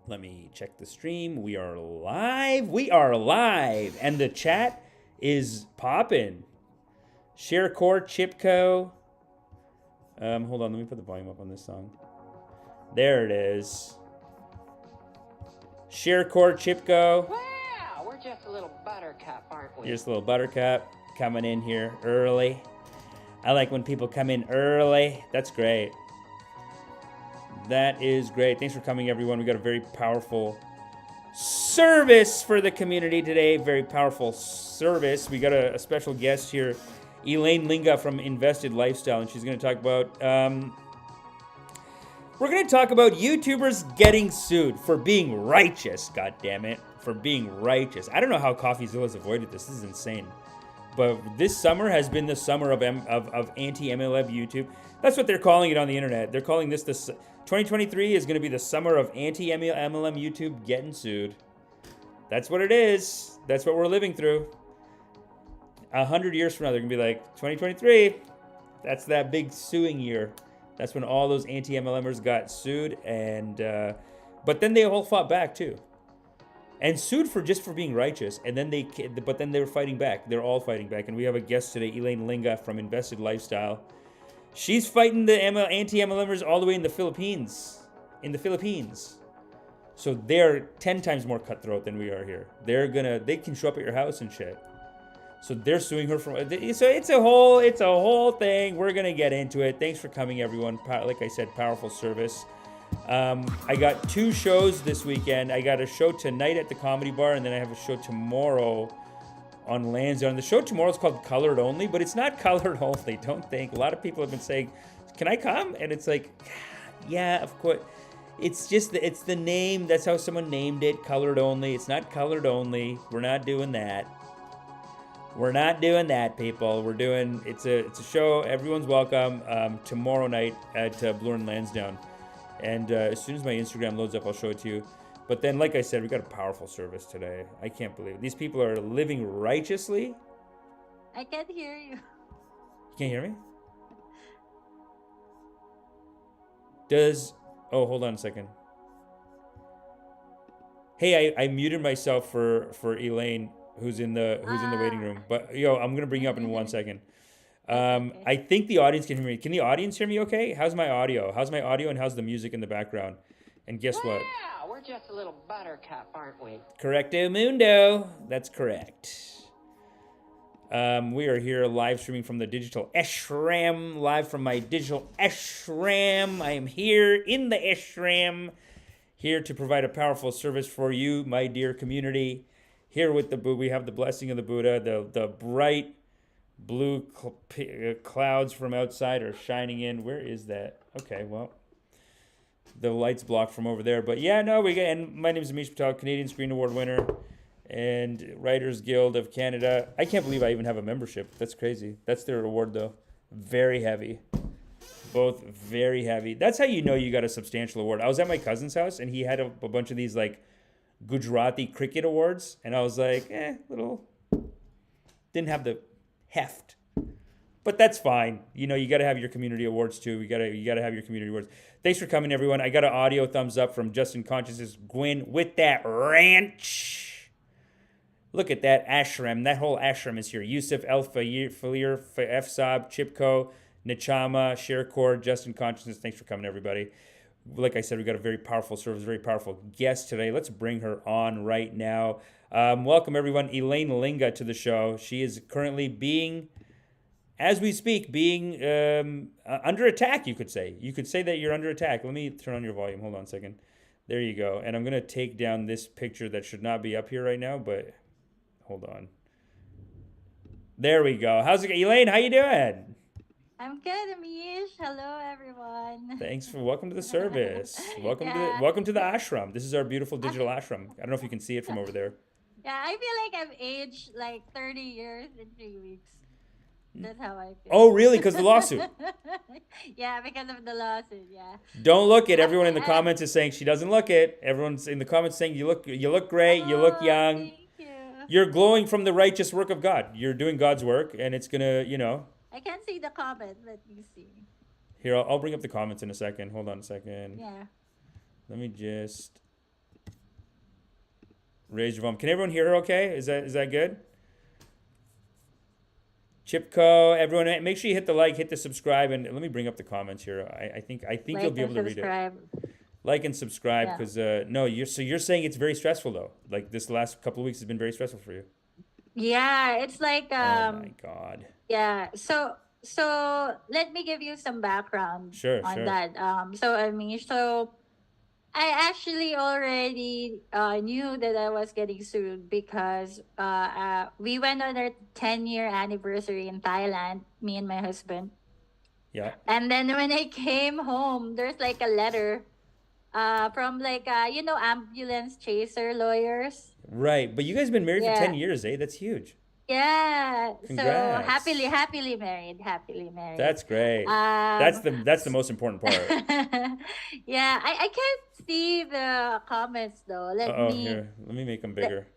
Let me check the stream. We are live. We are live. And the chat is popping. ShareCore, Chipco. Hold on. Let me put the volume up on this song. There it is. ShareCore, Chipco. Wow, we're just a little buttercup, aren't we? Just a little buttercup coming in here early. I like when people come in early. That's great. That is great. Thanks for coming, everyone. We got a very powerful service for the community today. Very powerful service. We got a special guest here, Elaine Linga from Invested Lifestyle, and she's going to talk about. We're going to talk about YouTubers getting sued for being righteous. God damn it, for being righteous. I don't know how CoffeeZilla's avoided this. This is insane. But this summer has been the summer of anti-MLM YouTube. That's what they're calling it on the internet. They're calling this 2023 is going to be the summer of anti-MLM YouTube getting sued. That's what it is. That's what we're living through. 100 years from now, they're going to be like, 2023, that's that big suing year. That's when all those anti-MLMers got sued. And but then they all fought back too. And sued for being righteous, and then they were fighting back. They're all fighting back, and we have a guest today, Elaine Linga from Invested Lifestyle. She's fighting the anti-MLMers all the way in the Philippines. So they're 10 times more cutthroat than we are here. They can show up at your house and shit. So they're suing her from. So it's a whole thing. We're gonna get into it. Thanks for coming, everyone. Like I said, powerful service. I got 2 shows this weekend. I got a show tonight at the Comedy Bar, and then I have a show tomorrow on Lansdowne. The show tomorrow is called Colored Only, but it's not colored only. Don't think. A lot of people have been saying, "Can I come?" And it's like, yeah, of course. It's just it's the name. That's how someone named it. Colored Only. It's not colored only. We're not doing that. We're not doing that, people. We're doing it's a show. Everyone's welcome. Tomorrow night at Bloor and Lansdowne. And as soon as my Instagram loads up, I'll show it to you. But then, like I said, we got a powerful service today. I can't believe it. These people are living righteously. I can't hear you. You can't hear me? Oh, hold on a second. Hey, I muted myself for Elaine, who's in the waiting room. But I'm gonna bring you up in 1 second. Okay. I think the audience can hear me. Can the audience hear me okay? How's my audio? And how's the music in the background? And guess what? Wow, we're just a little buttercup, aren't we? Correcto mundo. That's correct. We are here live streaming from the digital ashram, live from my digital ashram. I am here in the ashram, here to provide a powerful service for you, my dear community. Here with we have the blessing of the Buddha, the bright blue clouds from outside are shining in. Where is that? Okay, well, the light's blocked from over there. But yeah, no, and my name is Amish Patel, Canadian Screen Award winner and Writers Guild of Canada. I can't believe I even have a membership. That's crazy. That's their award, though. Very heavy. Both very heavy. That's how you know you got a substantial award. I was at my cousin's house, and he had a bunch of these, like, Gujarati cricket awards, and I was like, little. Didn't have the heft, but that's fine. You got to have your community awards too. You got to have your community awards. Thanks for coming, everyone. I got an audio thumbs up from Justin Consciousness Gwyn with that ranch. Look at that ashram. That whole ashram is here. Yusuf El Falir, F-Sab, Chipko, Nachama, ShareCore, Justin Consciousness. Thanks for coming, everybody. Like I said, we got a very powerful service, very powerful guest today. Let's bring her on right now. Welcome, everyone. Elaine Linga to the show. She is currently as we speak, under attack, you could say. You could say that you're under attack. Let me turn on your volume. Hold on a second. There you go. And I'm going to take down this picture that should not be up here right now, but hold on. There we go. How's it going? Elaine, how you doing? I'm good, Amish. Hello, everyone. Thanks for welcome to the service. Welcome to the ashram. This is our beautiful digital ashram. I don't know if you can see it from over there. Yeah, I feel like I've aged like 30 years in 3 weeks. That's how I feel. Oh, really? Because the lawsuit? Yeah, because of the lawsuit. Yeah. Don't look it. Everyone in the comments is saying she doesn't look it. Everyone's in the comments saying you look great. You look young. Thank you. You're glowing from the righteous work of God. You're doing God's work, and it's gonna, I can't see the comment. Let me see. Here, I'll bring up the comments in a second. Hold on a second. Yeah. Let me just. Raise your volume. Can everyone hear her okay? Is that good? Chipco, everyone, make sure you hit the like, hit the subscribe, and let me bring up the comments here. I think Like you'll be and able to read it. subscribe. Like and subscribe, Yeah. because no, you're saying it's very stressful though. Like this last couple of weeks has been very stressful for you. Yeah, it's like Oh my God. yeah. So let me give you some background Sure, on sure. that. So I mean, so I actually already knew that I was getting sued because we went on our 10-year anniversary in Thailand, me and my husband. Yeah. And then when I came home, there's like a letter from like ambulance chaser lawyers. Right, but you guys have been married for 10 Yeah. years, eh? That's huge. Yeah. So Congrats. happily married, happily married. That's great. Um That's the most important part. yeah, I can't see the comments though. Here, let me make them bigger.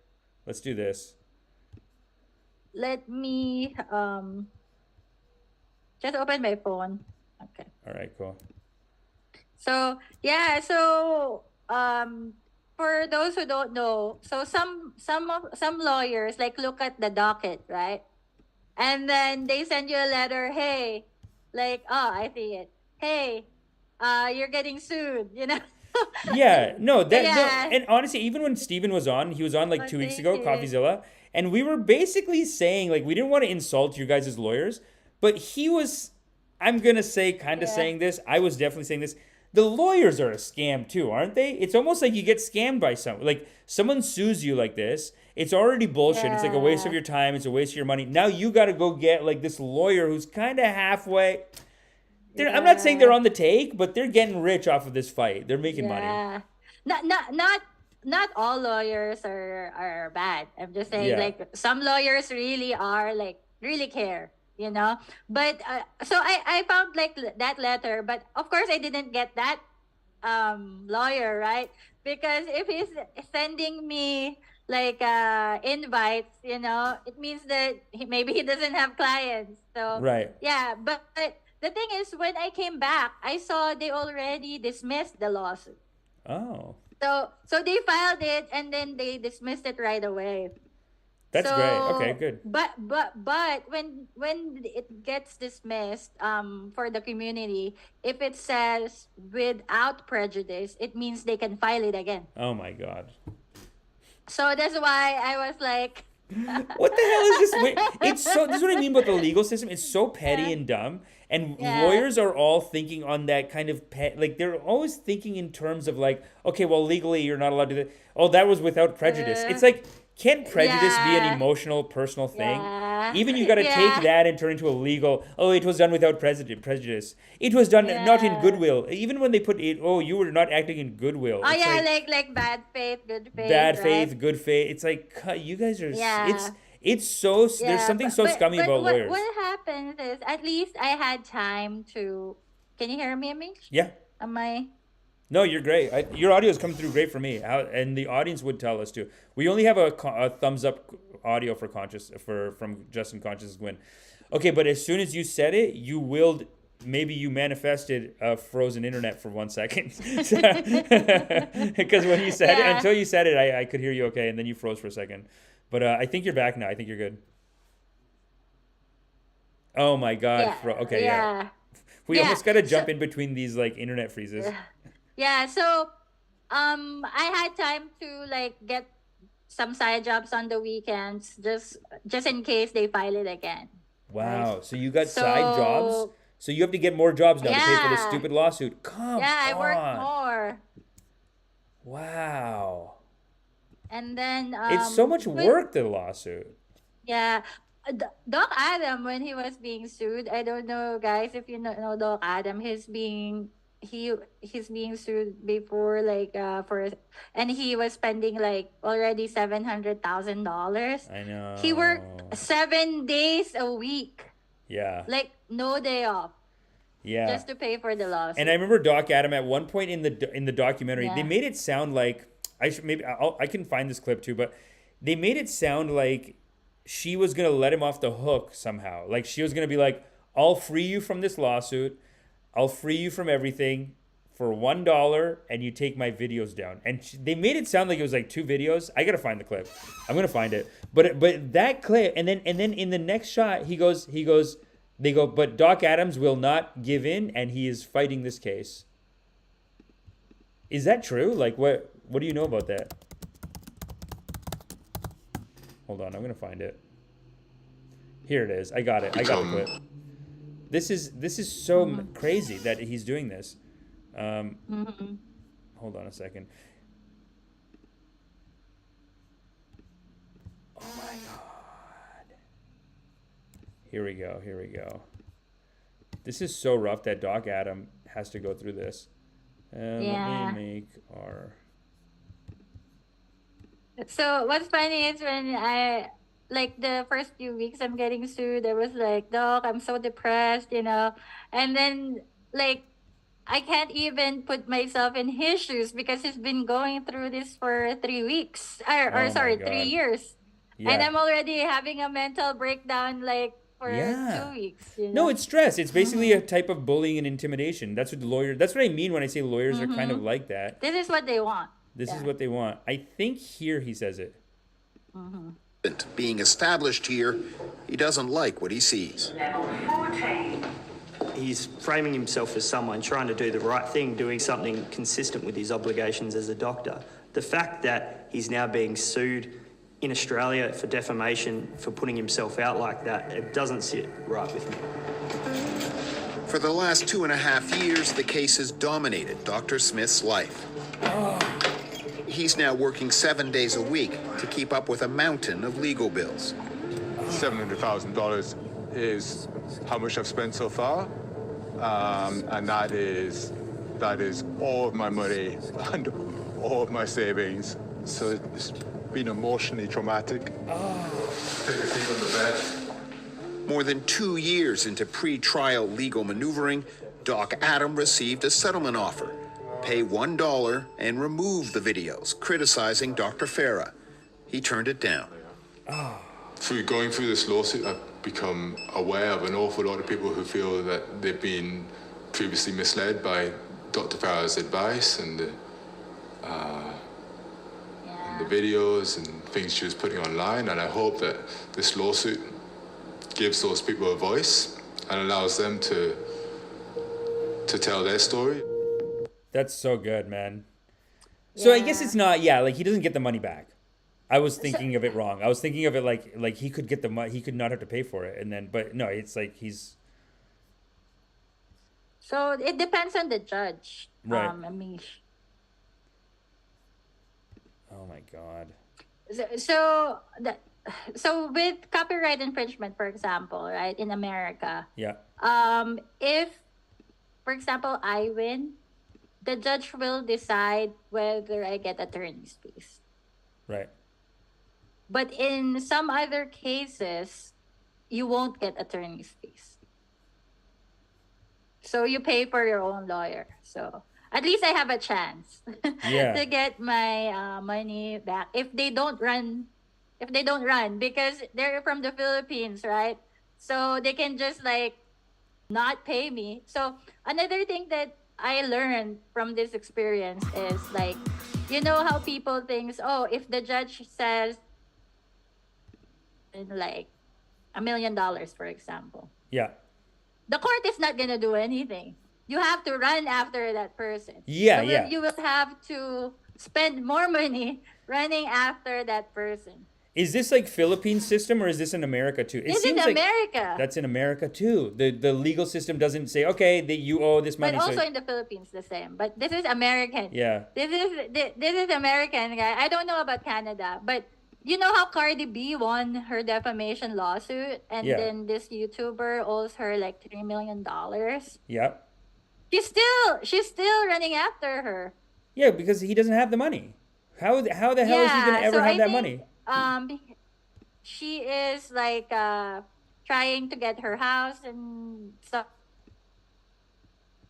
Let's do this. Let me just open my phone. Okay. All right, cool. So yeah, so for those who don't know, so some lawyers like look at the docket, right? And then they send you a letter, hey, like, oh, I see it. Hey, you're getting sued, you know? Yeah, no, that Yeah. no, and honestly, even when Steven was on, he was on like Oh, 2 weeks thank ago, you. Coffeezilla, and we were basically saying like we didn't want to insult you guys as lawyers, but he was, I'm gonna say, kind of Yeah. saying this. I was definitely saying this. The lawyers are a scam too, aren't they? It's almost like you get scammed by someone sues you like this. It's already bullshit. It's like a waste of Yeah. your time. It's a waste of your money. Now you got to go get like this lawyer who's kind of halfway. I'm not saying they're on the take, but they're getting rich off of this fight. They're making money. Yeah. Not all lawyers are bad. I'm just saying, Yeah. like, some lawyers really are, like, really care, you know. But so I found like that letter, but of course I didn't get that lawyer, right? Because if he's sending me like invites, you know, it means that maybe he doesn't have clients. So Right. yeah, but the thing is, when I came back, I saw they already dismissed the lawsuit. Oh, So they filed it and then they dismissed it right away. that's So, great. Okay, good. But when it gets dismissed for the community, if it says without prejudice, it means they can file it again. Oh my God. So that's why I was like, What the hell is this? Wait, it's so. This is what I mean about the legal system. It's so petty Yeah. and dumb. And Yeah. lawyers are all thinking on that kind of like they're always thinking in terms of like, okay, well, legally you're not allowed to do that. Oh, that was without prejudice. It's like, can't prejudice be an Yeah. emotional, personal thing? Yeah. Even you got to Yeah. take that and turn into a legal. Oh, it was done without prejudice. It was done not in Yeah. goodwill. Even when they put it, oh, you were not acting in goodwill. oh It's yeah, like bad faith, good faith, bad right? faith, good faith. It's like you guys are. Yeah. It's so. There's Yeah, something so scummy about what, lawyers. What happens is, at least I had time to. Can you hear me, Amish? Yeah. Am I? No, you're great. Your audio is coming through great for me, and the audience would tell us too. We only have a thumbs up audio from Justin Conscious Gwyn. Okay, but as soon as you said it, you willed. Maybe you manifested a frozen internet for 1 second. Because when you said it, Yeah. until you said it, I could hear you okay, and then you froze for a second. But I think you're back now. I think you're good. Oh my God. Yeah. Okay, yeah. We Yeah, almost got to jump so- in between these like internet freezes. Yeah. So, I had time to like get some side jobs on the weekends, just in case they file it again. Wow. So you got So- side jobs? So you have to get more jobs now to pay for this Yeah. stupid lawsuit. Come Yeah, I on. worked more, Wow. and then It's so much work, the lawsuit. Yeah. Doc Adam, when he was being sued, I don't know, guys, if you know Doc Adam, he's being sued before, like and he was spending like already $700,000. I know. He worked 7 days a week, Yeah. like no day off, Yeah. just to pay for the lawsuit. And I remember Doc Adam at one point in the documentary, they Yeah. made it sound like I can find this clip too, but they made it sound like she was gonna let him off the hook somehow. Like she was gonna be like, "I'll free you from this lawsuit. I'll free you from everything for $1 and you take my videos down. And they made it sound like it was like 2 videos. I gotta find the clip. I'm gonna find it. But that clip, and then in the next shot, they go, but Doc Adams will not give in, and he is fighting this case. Is that true? Like, what do you know about that? Hold on, I'm gonna find it. Here it is. I got it. I got the clip. This is so crazy that he's doing this. Hold on a second. Oh my God. Here we go. This is so rough that Doc Adam has to go through this. Let me make our... So what's funny is when I, like the first few weeks I'm getting sued, I was like, Doc, I'm so depressed, and then like I can't even put myself in his shoes because he's been going through this for 3 weeks, or 3 years. Yeah. And I'm already having a mental breakdown like for 2 weeks. No, it's stress. It's basically a type of bullying and intimidation. That's what I mean when I say lawyers are kind of like that. This is what they want. This is what they want. I think here he says it. Being established here, he doesn't like what he sees. He's framing himself as someone trying to do the right thing, doing something consistent with his obligations as a doctor. The fact that he's now being sued in Australia for defamation for putting himself out like that, it doesn't sit right with me. For the last 2.5 years, the case has dominated Dr. Smith's life. He's now working 7 days a week to keep up with a mountain of legal bills. $700,000 is how much I've spent so far, and that is all of my money and all of my savings. So it's been emotionally traumatic. Take a seat on the bed. More than 2 years into pre-trial legal maneuvering, Doc Adam received a settlement offer. Pay $1 and remove the videos criticizing Dr. Farah. He turned it down. Through going through this lawsuit, I've become aware of an awful lot of people who feel that they've been previously misled by Dr. Farah's advice and the videos and things she was putting online. And I hope that this lawsuit gives those people a voice and allows them to tell their story. That's so good, man. So I guess it's not, like he doesn't get the money back. I was thinking of it wrong. I was thinking of it like he could get the money, he could not have to pay for it, and then, but no, it's like he's. So it depends on the judge. Right. Amish. Oh my God. So with copyright infringement, for example, right, in America. Yeah. If, for example, I win, the judge will decide whether I get attorney's fees. Right. But in some other cases, you won't get attorney's fees. So you pay for your own lawyer. So at least I have a chance to get my money back if they don't run. Because they're from the Philippines, right? So they can just like not pay me. So another thing that I learned from this experience is like, you know how people think, if the judge says like $1 million, for example. Yeah. The court is not going to do anything. You have to run after that person. Yeah, so you will have to spend more money running after that person. Is this like Philippine system or is this in America too? This is America. That's in America too. The legal system doesn't say, okay, that you owe this money. But also in the Philippines the same. But this is American. Yeah. This is American, guy. I don't know about Canada, but you know how Cardi B won her defamation lawsuit, and then this YouTuber owes her like $3 million. Yeah. She's still running after her. Yeah, because he doesn't have the money. How the hell is he gonna ever have that money? She is like trying to get her house and stuff,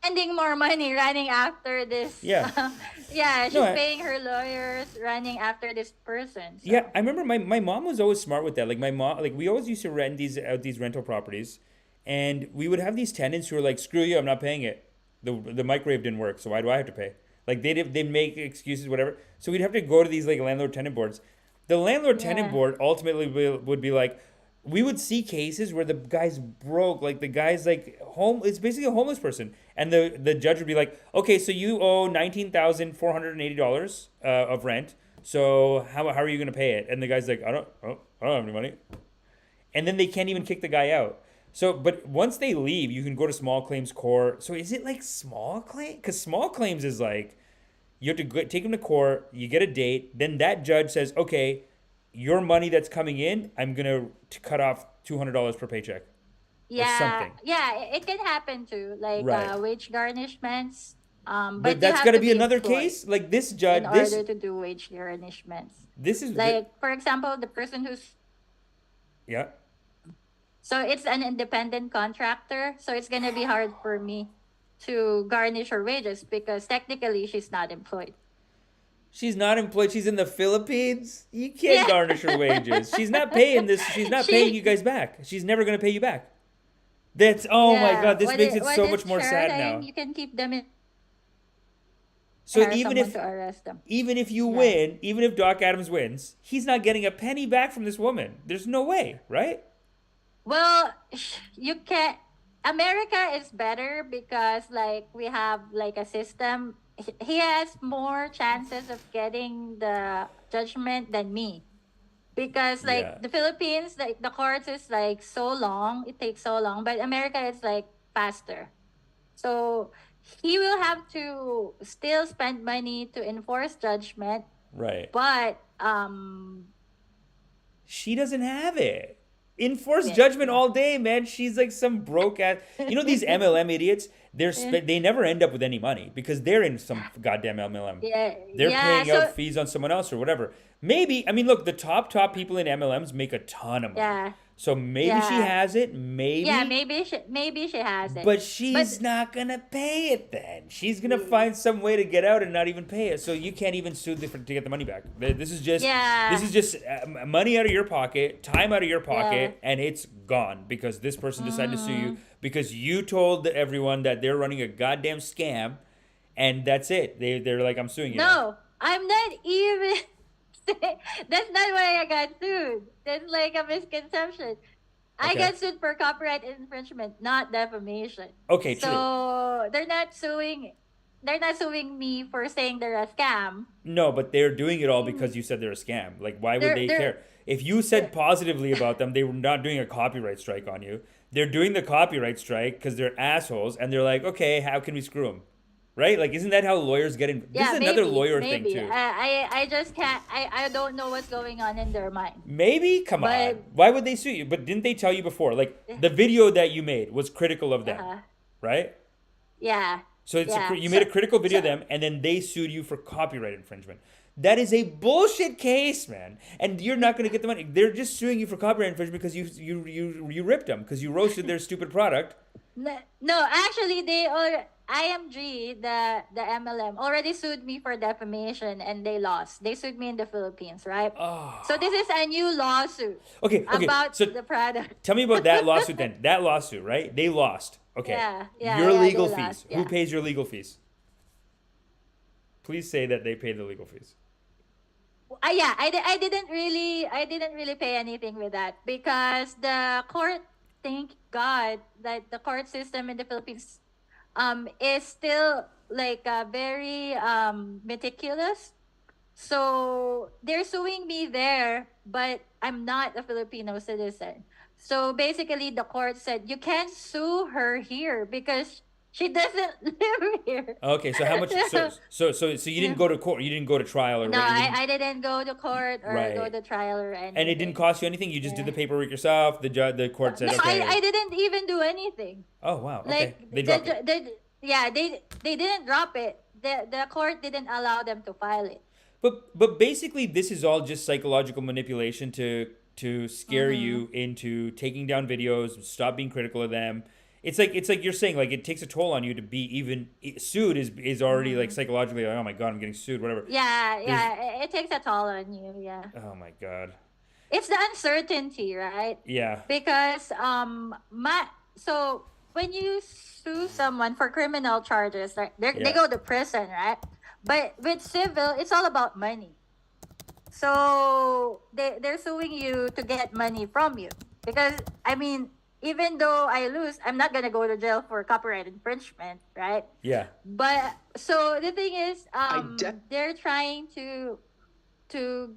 spending more money running after this. Yeah. She's paying her lawyers, running after this person. So. Yeah, I remember my mom was always smart with that. Like my mom, like we always used to rent these rental properties, and we would have these tenants who were like, "Screw you, I'm not paying it." The microwave didn't work, so why do I have to pay? Like they make excuses, whatever. So we'd have to go to these like landlord tenant boards. The landlord tenant board ultimately would be like, we would see cases where the guy's broke, like the guy's like home. It's basically a homeless person, and the judge would be like, okay, so you owe $19,480 of rent. So how are you gonna pay it? And the guy's like, I don't have any money, and then they can't even kick the guy out. So, but once they leave, you can go to small claims court. So is it like small claim? Because small claims is like, you have to take them to court, you get a date, then that judge says, okay, your money that's coming in, I'm going to cut off $200 per paycheck. Or something. Yeah, it can happen too, like Right. Wage garnishments. But that's got to be another case? Like this judge, in order to do wage garnishments. This is... Like, for example, the person who's... Yeah. So it's an independent contractor, so it's going to be hard for me to garnish her wages because technically she's not employed. She's not employed. She's in the Philippines. You can't garnish her wages. She's not paying this. She's not paying you guys back. She's never going to pay you back. That's... Oh my God. This makes it so much more sad now. You can keep them in... So even if... to arrest them. Even if you win, even if Doc Adams wins, he's not getting a penny back from this woman. There's no way, right? Well, you can't... America is better because like we have like a system. He has more chances of getting the judgment than me because like the Philippines, like the courts is like so long, it takes so long, but America is like faster. So he will have to still spend money to enforce judgment, right? But she doesn't have it. Enforce judgment all day, man. She's like some broke ass. You know these MLM idiots? They never end up with any money because they're in some goddamn MLM. They're paying out fees on someone else or whatever. Maybe, I mean, look, the top people in MLMs make a ton of money. Yeah. So maybe she has it. Maybe. Yeah, maybe she has it. But she's not gonna pay it then. She's gonna find some way to get out and not even pay it. So you can't even sue to get the money back. This is just money out of your pocket, time out of your pocket, and it's gone because this person decided to sue you because you told everyone that they're running a goddamn scam, and that's it. They're like, I'm suing you. No, I'm not even. That's not why I got sued. That's like a misconception. I got sued for copyright infringement, not defamation. Okay, true. So they're not suing me for saying they're a scam. No, but they're doing it all because you said they're a scam. Like, why would they care? If you said positively about them, they were not doing a copyright strike on you. They're doing the copyright strike because they're assholes, and they're like, okay, how can we screw them? Right? Like, isn't that how lawyers get in? This is another lawyer thing, too. I just can't... I don't know what's going on in their mind. Maybe? Come on. Why would they sue you? But didn't they tell you before? Like, the video that you made was critical of them. Right? Yeah. So you made a critical video of them, and then they sued you for copyright infringement. That is a bullshit case, man. And you're not going to get the money. They're just suing you for copyright infringement because you ripped them, because you roasted their stupid product. No, actually, IMG, the MLM, already sued me for defamation and they lost. They sued me in the Philippines, right? Oh. So this is a new lawsuit about the product. Tell me about that lawsuit then. That lawsuit, right? They lost. Okay. Your legal fees. Who pays your legal fees? Please say that they pay the legal fees. I didn't really pay anything with that because the court, thank God that the court system in the Philippines is still like very meticulous. So they're suing me there, but I'm not a Filipino citizen. So basically the court said you can't sue her here because she doesn't live here. Okay, so how much? So you didn't go to court. You didn't go to trial or no. I didn't go to court or go to trial or anything. And it didn't cost you anything. You just did the paperwork yourself. The court said okay. I didn't even do anything. Oh wow. Okay. Like they dropped it. They didn't drop it. The court didn't allow them to file it. But basically, this is all just psychological manipulation to scare you into taking down videos, stop being critical of them. It's like you're saying, like, it takes a toll on you to be even sued is already like psychologically like, oh my God, I'm getting sued, whatever. It takes a toll on you. Oh my God. It's the uncertainty, right? Yeah. Because when you sue someone for criminal charges, right? They Yeah. go to prison, right? But with civil, it's all about money. So they're suing you to get money from you. Because, I mean, even though I lose, I'm not going to go to jail for copyright infringement, right? Yeah. But, so the thing is, they're trying to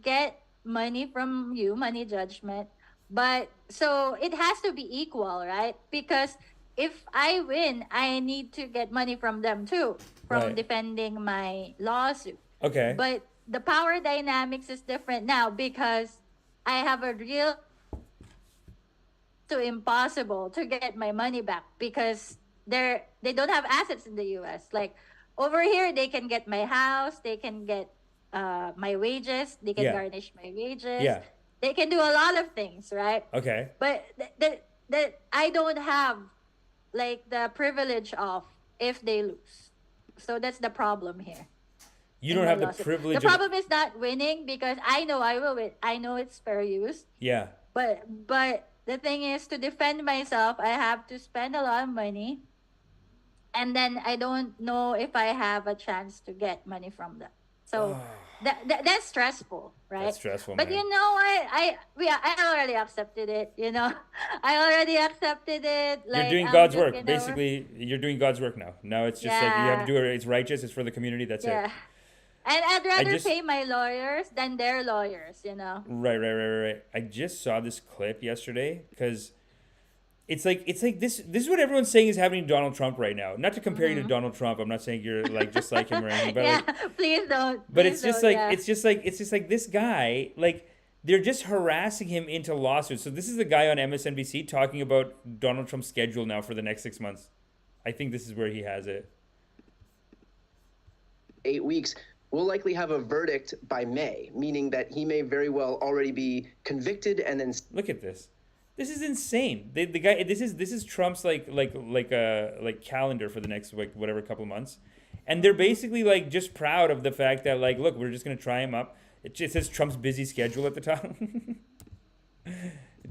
get money from you, money judgment. But, so it has to be equal, right? Because if I win, I need to get money from them too, from Right. defending my lawsuit. Okay. But the power dynamics is different now because I have a real to impossible to get my money back because they don't have assets in the US. Like over here, they can get my house, they can get my wages, they can Yeah. garnish my wages. Yeah. They can do a lot of things, right? Okay. But that I don't have like the privilege of if they lose. So that's the problem here. You in don't my have the lawsuit. privilege The of... problem is not winning because I know I will win. I know it's fair use. Yeah. But the thing is, to defend myself, I have to spend a lot of money, and then I don't know if I have a chance to get money from them. So that's stressful, right? That's stressful, But man. you know, I already accepted it. You know, I already accepted it. You're Like, doing I'm God's just work. gonna Basically, you're doing God's work now. Now it's just like you have to do it. It's righteous. It's for the community. That's yeah. it. And I'd rather just- pay my lawyers than their lawyers. You know. Right. I just saw this clip yesterday because it's like this is what everyone's saying is happening to Donald Trump right now. Not to compare you to Donald Trump. I'm not saying you're like just like him or anything, but yeah, like, please don't. but please it's just don't, like yeah. it's just like this guy, like they're just harassing him into lawsuits. So this is the guy on MSNBC talking about Donald Trump's schedule now for the next 6 months. I think this is where he has it. 8 weeks, we'll likely have a verdict by May, meaning that he may very well already be convicted and then... Look at this. This is insane. The guy. This is Trump's like calendar for the next like whatever couple months, and they're basically like just proud of the fact that like look, we're just gonna try him up. It just says Trump's busy schedule at the top.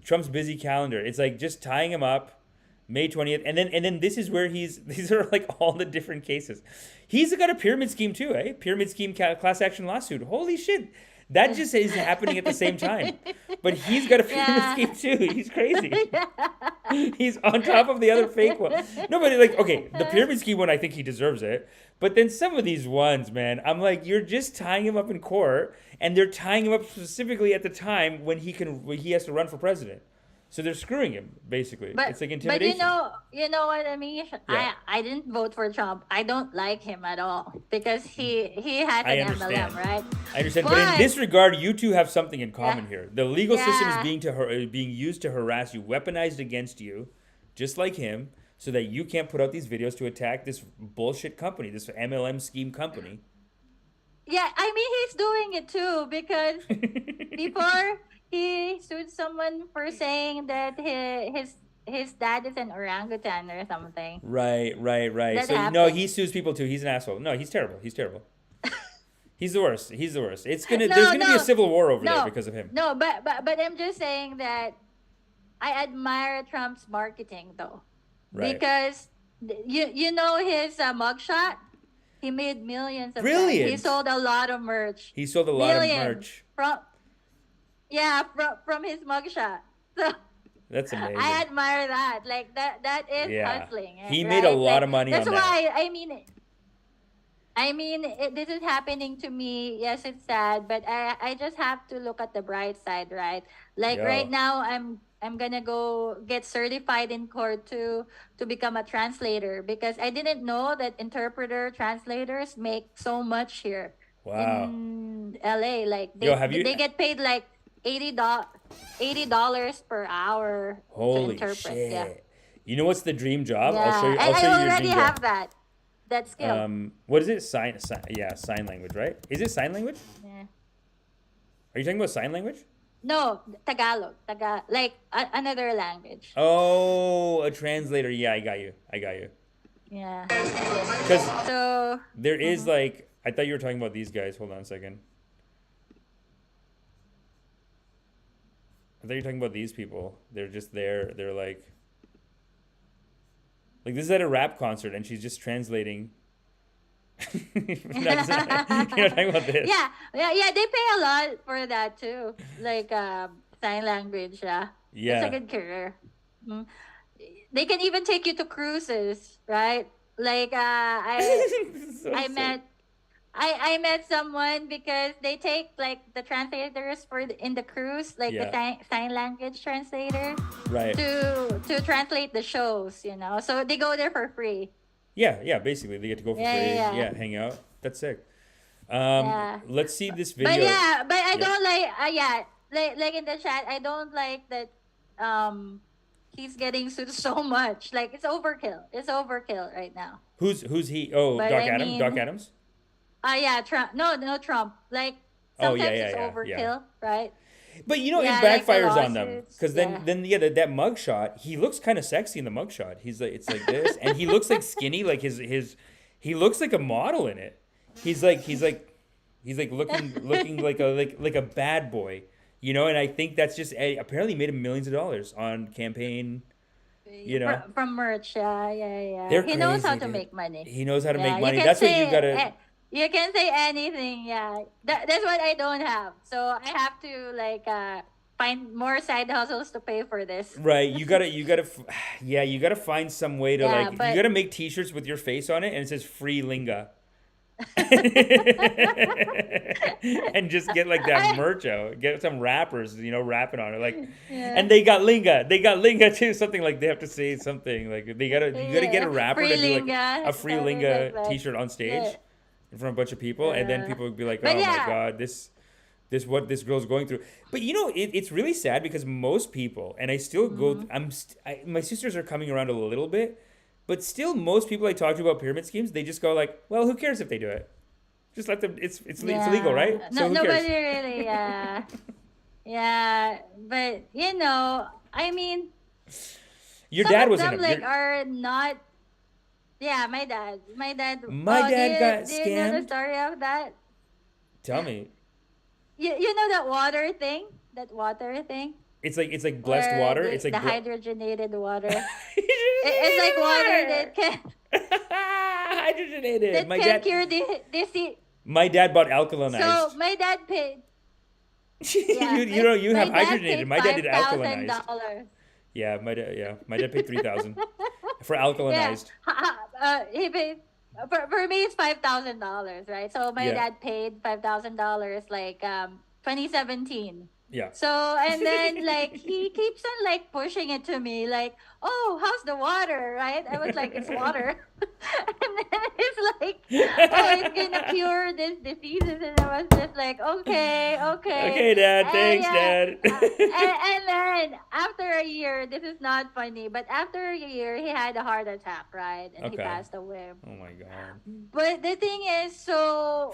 Trump's busy calendar. It's like just tying him up, May 20th, and then this is where these are like all the different cases. He's got a pyramid scheme too, eh? Pyramid scheme class action lawsuit. Holy shit. That just is happening at the same time. But he's got a pyramid scheme too. He's crazy. He's on top of the other fake one. No, but like, okay, the pyramid scheme one, I think he deserves it. But then some of these ones, man, I'm like, you're just tying him up in court, and they're tying him up specifically at the time when he has to run for president. So they're screwing him, basically. It's like intimidation. But you know what I mean? Yeah. I didn't vote for Trump. I don't like him at all because he has I an understand. MLM, right? I understand, but in this regard, you two have something in common Yeah. here. The legal system Yeah. is being used to harass you, weaponized against you, just like him, so that you can't put out these videos to attack this bullshit company, this MLM scheme company. Yeah, I mean he's doing it too because before he sued someone for saying that his dad is an orangutan or something. Right. That So no, happened. he sues people too. He's an asshole. No, he's terrible. He's the worst. There's gonna be a civil war over there because of him. No, but I'm just saying that I admire Trump's marketing though, Right. because you know his mugshot. He made millions of Brilliant. that. He sold a lot of merch. He sold a lot of Millions merch. from his mugshot. So That's amazing. I admire that. Like that is Yeah. hustling. He made a lot of money That's on that. why this is happening to me. Yes, it's sad, but I just have to look at the bright side, right? Like Yo. right now, I'm gonna go get certified in court to become a translator because I didn't know that translators make so much here Wow. in LA. Like Yo, have you- they get paid like $80 per hour to Holy interpret. shit. Yeah. You know what's the dream job? Yeah, I'll show you and I your already dream have job. that skill. What is it? Sign language, right? Is it sign language? Yeah. Are you talking about sign language? No, Tagalog, like another language. Oh, a translator. Yeah, I got you. Yeah. Because So there is like, I thought you were talking about these guys. Hold on a second. I thought you were talking about these people. They're just there. They're like Like this is at a rap concert and she's just translating. You know what I'm talking about this? Yeah. They pay a lot for that too. Like sign language. Yeah. Yeah. It's a good career. Mm. They can even take you to cruises, right? Like So I sick. met I met someone because they take like the translators in the cruise, like Yeah. the sign language translator Right. to translate the shows, So they go there for free. Yeah, basically they get to go for Yeah, free. yeah, yeah. Hang out. That's sick. Yeah. Let's see this video. But I Yeah. don't like in the chat, I don't like that he's getting sued so much. Like it's overkill. It's overkill right now. Who's he? Oh, But Doc I Adams. mean- Doc Adams. Yeah, Trump. No, Trump. Like Oh, sometimes yeah, it's yeah, overkill, right? But Yeah, it like the backfires on them lawsuits, because yeah. then that mugshot, he looks kind of sexy in the mugshot. He's like, it's like this, and he looks like skinny, like he looks like a model in it. He's like looking like a bad boy, And I think that's just apparently made him millions of dollars on campaign. From merch. Yeah. They're He knows how crazy, to dude. make money. He knows how to Yeah, make you money. can That's what say- you gotta. You can say anything, yeah. That's what I don't have. So I have to find more side hustles to pay for this. Right, you gotta find some way to Yeah, you but- gotta make T-shirts with your face on it and it says "Free Linga," and just get like that merch out. Get some rappers, rapping on it, and they got Linga too. Something like they have to say something like you gotta get a rapper Free to do like Linga, a Free something Linga like that. T-shirt on stage Yeah. in front of a bunch of people, and then people would be like, But "Oh my yeah. god, this what this girl's going through." But it's really sad because most people, and I still go, my sisters are coming around a little bit, but still most people I talk to about pyramid schemes, they just go like, well, who cares if they do it? Just let them. It's legal, right? No, who nobody cares? really. Yeah, yeah. But I mean, Your some dad of was in them it. like are not. Yeah, my dad. My Oh, dad do got Do you know the scammed? story of that? Tell me. You know that water thing? That water thing? It's like blessed Where water. the- It's like the hydrogenated water. It's like water that can hydrogenated. that can cure disease. My dad bought alkalinized. So my dad paid. Yeah, you have my dad hydrogenated. paid My dad did $5,000. alkalinized. Yeah, my dad paid $3,000 for alkalinized. He paid. For me, it's $5,000, right? So my Yeah. dad paid $5,000 like 2017. Yeah. So and then like he keeps on like pushing it to me like, oh, how's the water, right? I was like, it's water. And then it's like, oh, it's gonna cure this diseases, and I was just like, okay. Okay, Dad. And Thanks, Dad. and then after a year, this is not funny, but after a year, he had a heart attack, right? And he Okay. passed away. Oh my god. But the thing is, so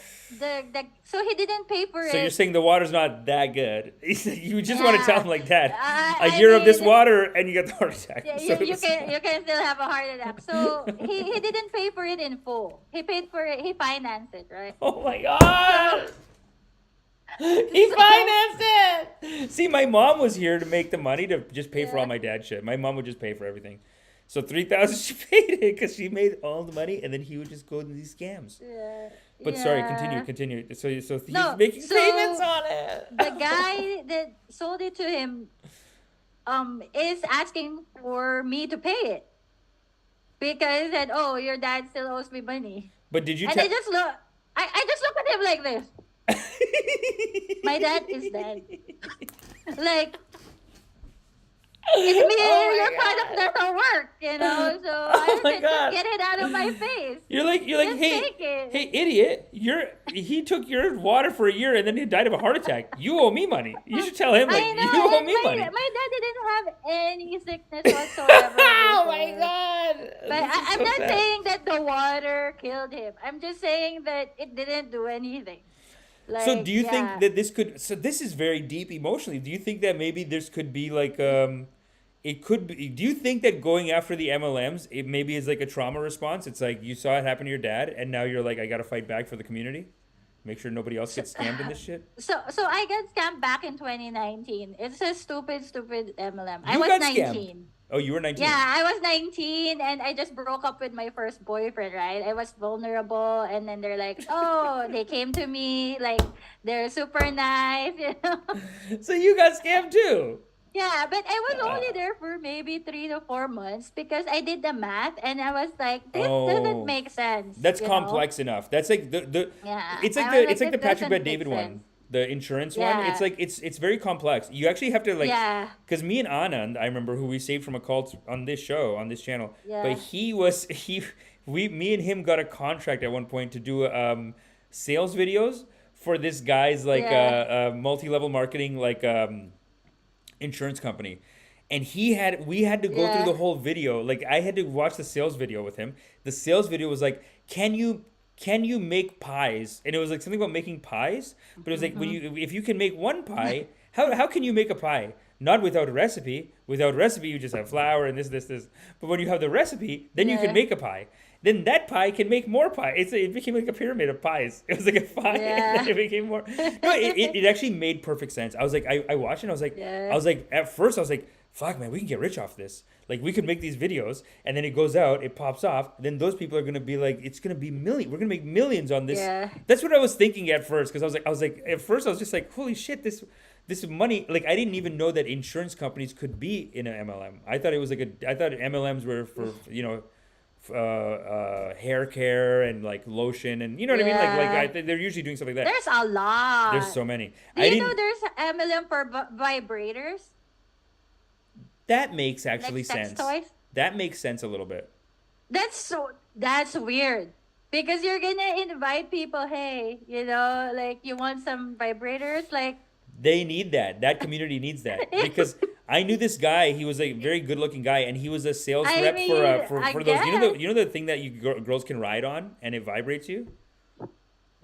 so he didn't pay for So it. you're saying the water's not that good? You just want to Yeah. tell him like that. I A year of this mean- water and you get the heart attack. Yeah, So you it's- can still have a heart attack. So he didn't pay for it in full. He paid for it. He financed it, right? Oh my god! He financed it! See, my mom was here to make the money to just pay for all my dad's shit. My mom would just pay for everything. So $3,000 she paid it because she made all the money and then he would just go into these scams. Yeah. But sorry, Yeah. continue. So he's No, making so payments on it. The guy that sold it to him is asking for me to pay it. Because he said, oh, your dad still owes me money. But did you And tell? I just look at him like this. My dad is dead. Like, it's me, your product doesn't work, so I my said, God. just get it out of my face. You're like, Just hey, take it. hey, idiot! He took your water for a year and then he died of a heart attack. You owe me money. You should tell him like I know, you owe and me money. my dad didn't have any sickness whatsoever. Oh my before. god! But This is I'm so not sad. saying that the water killed him. I'm just saying that it didn't do anything. So do you yeah. think that this could? So this is very deep emotionally. Do you think that maybe this could be like it could be? Do you think that going after the MLMs it maybe is like a trauma response? It's like you saw it happen to your dad, and now you're like, I got to fight back for the community, make sure nobody else gets scammed in this shit. So I got scammed back in 2019. It's a stupid MLM. I You was got 19. scammed? Oh, you were 19. Yeah, I was 19 and I just broke up with my first boyfriend, right? I was vulnerable and then they're like, oh, they came to me, like, they're super nice, you know? So you got scammed too. Yeah, but I was only there for maybe 3 to 4 months because I did the math and I was like, this doesn't Oh, make sense, that's you know? complex enough. That's like the Yeah, it's like I was it's like like, the it Patrick Bet doesn't David make one, sense. the insurance one. It's Yeah, like it's very complex. You actually have to like, yeah, because me and Anand, I remember, who we saved from a cult on this show, on this channel. But yeah, me and him got a contract at one point to do sales videos for this guy's like yeah, multi-level marketing like insurance company. And we had to go through yeah, the whole video. Like I had to watch the sales video with him. The sales video was like, can you make pies? And it was like something about making pies, but it was like, when mm-hmm. you if you can make one pie, how can you make a pie? Not without a recipe. Without recipe, you just have flour and this. But when you have the recipe, then you can Yeah, make a pie. Then that pie can make more pie. It became like a pyramid of pies. It was like a pie, and then yeah, it became more. No, it actually made perfect sense. I was like, I watched it. And yeah, I was like, at first I was like, fuck man, we can get rich off this. Like we could make these videos, and then it goes out, it pops off. Then those people are gonna be like, it's gonna be million. We're gonna make millions on this. yeah, That's what I was thinking at first, because I was like, at first I was just like, holy shit, this money. Like I didn't even know that insurance companies could be in an MLM. I thought it was like I thought MLMs were for hair care and like lotion, and you know what I mean. yeah. They're usually doing something like that. There's a There's lot. so many. Do I you know didn't. there's MLM for vibrators, That makes like actually sex sense. toys? That makes sense a little bit. That's weird because you're gonna invite people. Hey, like you want some vibrators? Like, They need that. That community needs that, because I knew this guy. He was a very good-looking guy, and he was a sales I rep mean, I for those. guess. You know the thing that girls can ride on, and it vibrates you,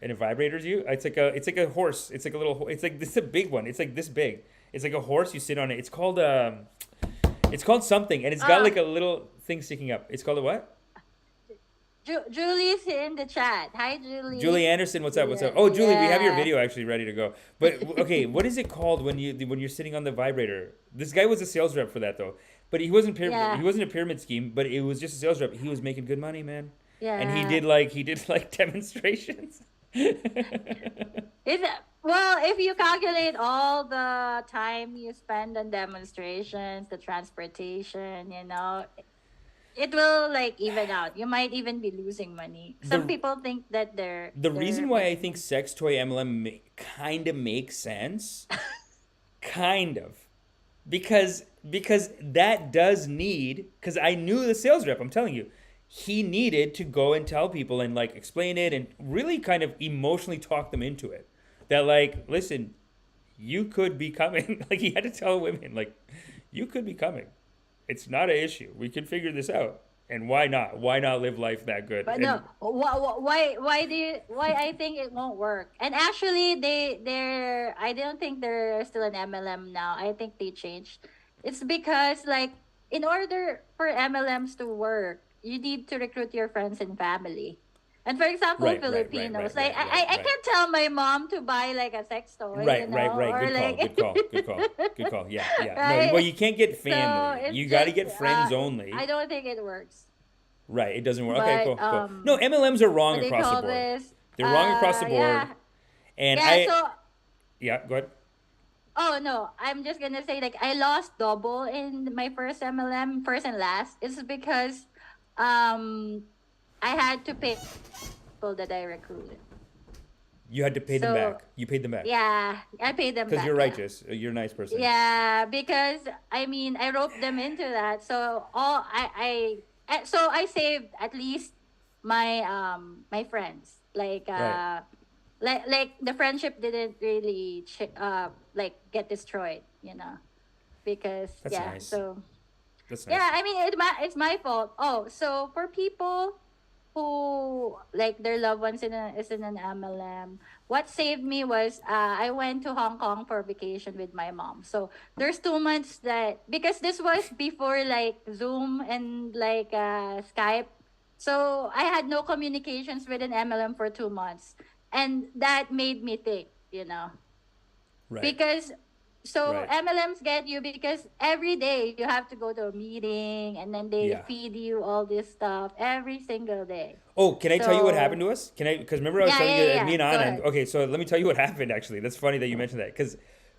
and it vibrators you. It's like a horse. It's like a little. It's a big one. It's like this big. It's like a horse. You sit on it. It's called something, and it's got like a little thing sticking up. It's called a what? Julie's in the chat. Hi, Julie. Julie Anderson, what's up? What's up? Yeah, Oh, Julie, we have your yeah. video actually ready to go. But okay, what is it called when you're sitting on the vibrator? This guy was a sales rep for that though, but he wasn't Yeah, he wasn't a pyramid scheme, but it was just a sales rep. He was making good money, man, and he yeah. did like demonstrations. Well, if you calculate all the time you spend on demonstrations, the transportation, it will like even out. You might even be losing money. Some the people think that the they're reason why I making think money. sex toy MLM kind of makes sense, kind of, because that does need, because I knew the sales rep. I'm telling you, he needed to go and tell people and like explain it and really kind of emotionally talk them into it. That like, listen, you could be coming. Like he had to tell women like, you could be coming. It's not an issue. We can figure this out. And why not? Why not live life that good? But And no, why I think it won't work? And actually, they're I don't think they're still an MLM now. I think they changed. It's because like in order for MLMs to work, you need to recruit your friends and family. And for example, Filipinos, like I right. can't tell my mom to buy like a sex toy, Right. or Good call. like Good call. Yeah. No, right. well, you can't get So family. it's You got to just get friends I only. don't think it works. Right. It doesn't work. Okay, But cool. No, MLMs are wrong what they across the call board. this? They're wrong across the board. Yeah, And yeah. So yeah, go ahead. oh no, I'm just gonna say like I lost double in my first MLM, first and last. It's because um I had to pay people that I recruited. You had to pay them So back. You paid them back. yeah, I paid them Because back. you're Yeah. righteous. You're a nice person. Yeah, because I mean I roped them into that. So so I saved at least my friends. Right. Like the friendship didn't really like get destroyed, because That's yeah. nice. So That's nice. yeah, I mean it's my fault. Oh, so for people who like their loved ones is in an MLM, what saved me was I went to Hong Kong for vacation with my mom. So there's 2 months that because this was before like Zoom and like Skype, so I had no communications with an MLM for 2 months, and that made me think, Right. because So Right. MLMs get you because every day you have to go to a meeting and then they Yeah. feed you all this stuff every single day. Oh, can I tell you what So happened to us? Can I? Because remember I was yeah, telling yeah, you yeah, that me yeah. and Go Anna. ahead. Okay, so let me tell you what happened. Actually, that's funny that you mentioned that because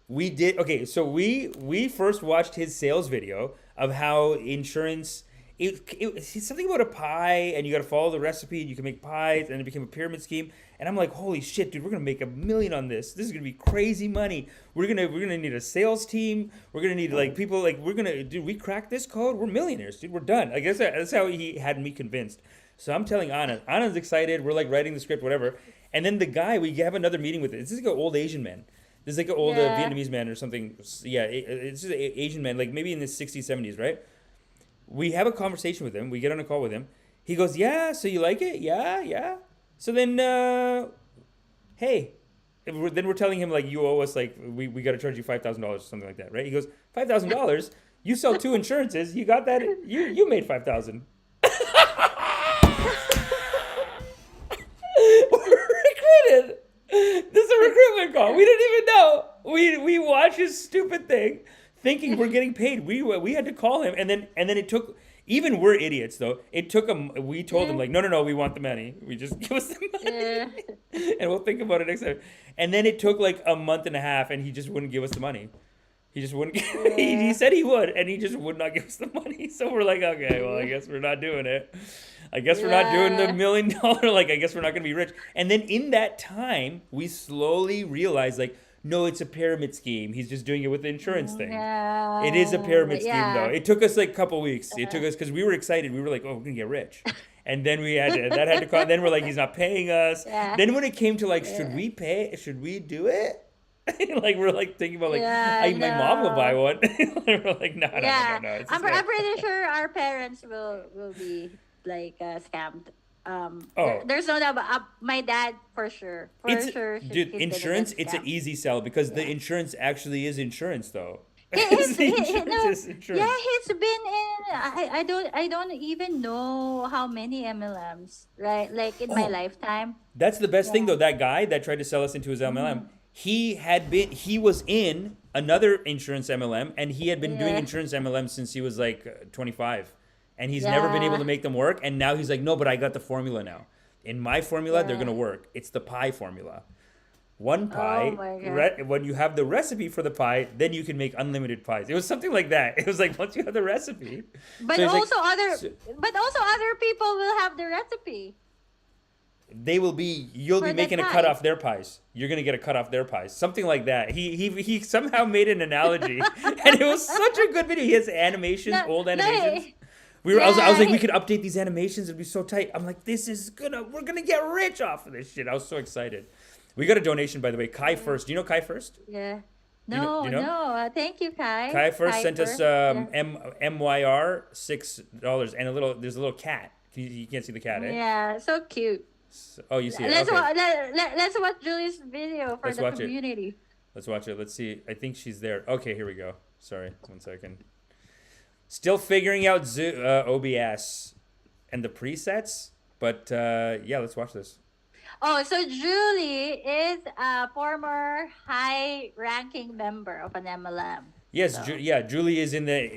we did. Okay, so we first watched his sales video of how insurance. It's something about a pie, and you got to follow the recipe, and you can make pies, and it became a pyramid scheme. And I'm like, holy shit, dude, we're gonna make $1 million on this. This is gonna be crazy money. We're gonna need a sales team. We're gonna need like people like dude. We cracked this code. We're millionaires, dude. We're done. I guess that's how he had me convinced. So I'm telling Anna. Anna's excited. We're like writing the script, whatever. And then the guy, we have another meeting with it. This is like an old Asian man. This is like an old Yeah. Vietnamese man or something. Yeah, it's just an Asian man, like maybe in the 60s, 70s, right? We have a conversation with him. We get on a call with him. He goes, yeah, so you like it? Yeah, yeah. So then, hey, then we're telling him, like, you owe us, like, we got to charge you $5,000 or something like that, right? He goes, $5,000? You sell 2 insurances. You got that? You made $5,000. We're recruited. This is a recruitment call. We didn't even know. We watched his stupid thing, thinking we're getting paid. We had to call him, and then it took. Even we're idiots though. It took him. We told him like, no, we want the money. We just give us the money, and we'll think about it next time. And then it took like a month and a half, and he just wouldn't give us the money. He just wouldn't. He said he would, and he just would not give us the money. So we're like, okay, well, I guess we're not doing it. I guess we're not doing the $1 million. Like, I guess we're not gonna be rich. And then in that time, we slowly realized, like, no, it's a pyramid scheme. He's just doing it with the insurance thing. Yeah. It is a pyramid scheme, Yeah. though. It took us like a couple weeks. It took us because we were excited. We were like, oh, we're gonna get rich. And then we had that had to call. Then we're like, he's not paying us. Yeah. Then when it came to like, should we pay? Should we do it? Like we're like thinking about like, Yeah, my mom will no. buy one. We're like, no. Yeah. It's I'm just pretty sure our parents will be like scammed. Oh. There's no doubt. But, my dad for sure. Dude, he's gonna insurance. get It's an scammed. easy sell because the insurance actually is insurance, though. He's, The he, insurance no, is insurance. yeah, he's been in. I don't even know how many MLMs, right? Like in my lifetime. That's the best thing though. That guy that tried to sell us into his MLM, he was in another insurance MLM, and he had been doing Yeah. insurance MLM since he was like 25, and he's never been able to make them work. And now he's like, no, but I got the formula now. In my formula, they're gonna work. It's the pie formula. One pie. my God. When you have the recipe for the pie, then you can make unlimited pies. It was something like that. It was like once you have the recipe. But So it's also like, other people will have the recipe. you'll For be the making a pies. cut off their pies. You're gonna get a cut off their pies. Something like that. He somehow made an analogy, and it was such a good video. He has animations, old animations. I was like, we could update these animations. It'd be so tight. I'm like, we're gonna get rich off of this shit. I was so excited. We got a donation, by the way. Kai First. Do you know Kai First? Yeah. Do you know? No. Thank you, Kai. Kai First sent us Yeah. MYR $6 and there's a little cat. You can't see the cat, eh? Yeah, so cute. Oh, you see it. Let's Okay. let's watch Julie's video for Let's the watch it. community. Let's watch it. Let's see. I think she's there. Okay, here we go. Sorry, 1 second. Still figuring out OBS and the presets, but yeah, let's watch this. Oh, so Julie is a former high-ranking member of an MLM. Yes, So- Julie is in the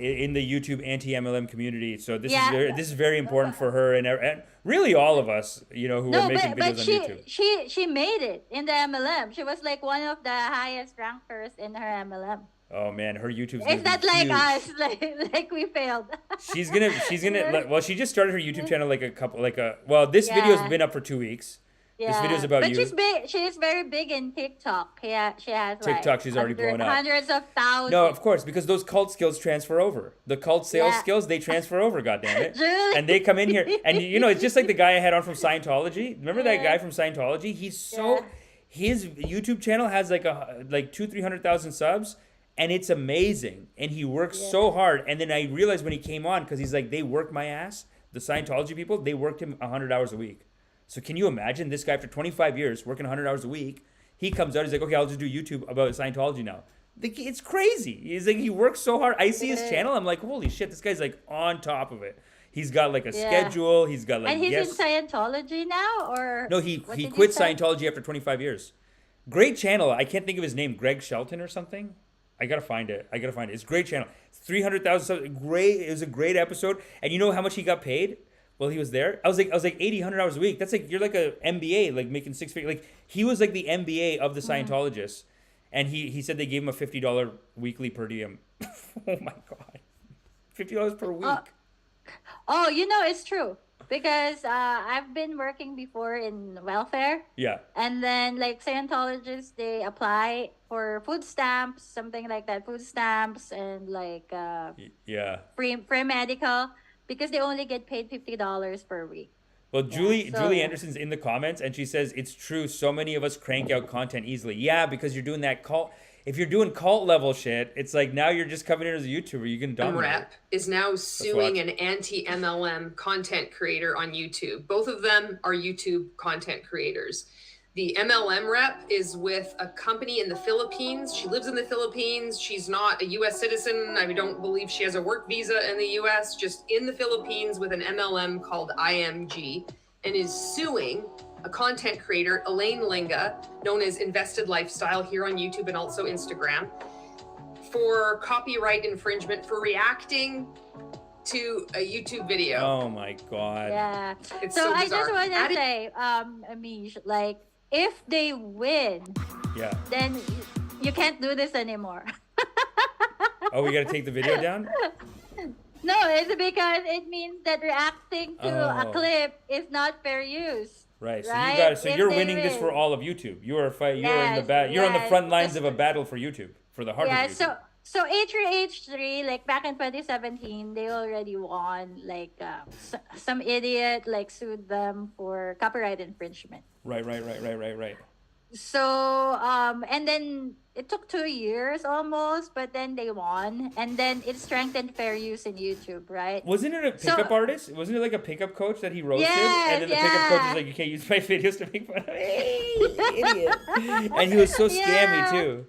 YouTube anti-MLM community, so this Yeah. is very important for her and really all of us, who are making videos on YouTube. she made it in the MLM. She was like one of the highest rankers in her MLM. Oh man, her YouTube's It's gonna not be like huge. us, like we failed. She's gonna well, she just started her YouTube channel this video's been up for 2 weeks. This video's about but you. she's big. She's very big in TikTok. Yeah, she has TikTok, she's already blown up. hundreds of thousands. No, of course, because those cult skills transfer over. The cult sales Yeah. skills, they transfer over, goddammit. Really? And they come in here. And it's just like the guy I had on from Scientology. Remember that guy from Scientology? He's so his YouTube channel has like 200,000-300,000 subs, and it's amazing. And he works so hard. And then I realized when he came on, because he's like, they work my ass. The Scientology people, they worked him 100 hours a week. So can you imagine this guy after 25 years working 100 hours a week? He comes out, he's like, okay, I'll just do YouTube about Scientology now. It's crazy. He's like, he works so hard. I see his channel. I'm like, holy shit, this guy's like on top of it. He's got like a schedule. He's got like And he's guests. in Scientology now, or No, he what did quit you say? Scientology after 25 years. Great channel. I can't think of his name. Greg Shelton or something. I gotta find it. It's a great channel. 300,000 subs. Great. It was a great episode. And you know how much he got paid while he was there? I was like 80, 100 hours a week. That's like, you're like a MBA, like making six figures. Like he was like the MBA of the Scientologists. And he said they gave him a $50 weekly per diem. Oh my God. $50 per week. Oh, you know, it's true. Because I've been working before in welfare. Yeah. And then like Scientologists, they apply for food stamps, something like that. Food stamps and like free medical, because they only get paid $50 per week. Well, Julie Anderson's in the comments, and she says, it's true, so many of us crank out content easily. Yeah, because you're doing that cult. If you're doing cult level shit, it's like now you're just coming in as a YouTuber. You can dominate. Rep is now suing an anti-MLM content creator on YouTube. Both of them are YouTube content creators. The MLM rep is with a company in the Philippines. She lives in the Philippines. She's not a U.S. citizen. I don't believe she has a work visa in the U.S., just in the Philippines with an MLM called IMG, and is suing a content creator, Elaine Linga, known as Invested Lifestyle here on YouTube and also Instagram, for copyright infringement for reacting to a YouTube video. Oh my God. Yeah. It's so I bizarre. just want to say, Amish, like, if they win, then you can't do this anymore. Oh, we got to take the video down? No, it's because it means that reacting to a clip is not fair use. Right. So right? you got it. So If you're they winning this win. for all of YouTube. You are fight. You're in the Yes, You're on the yes. front lines of a battle for YouTube, for the heart Yeah. of YouTube. So H3, like back in 2017, they already won. Like some idiot like sued them for copyright infringement. Right. So and then it took 2 years almost, but then they won, and then it strengthened fair use in YouTube, right? Wasn't it a pickup artist? Wasn't it like a pickup coach that he roasted? Yes, and then the pickup coach was like, you can't use my videos to make fun of me. Idiot. And he was so scammy too.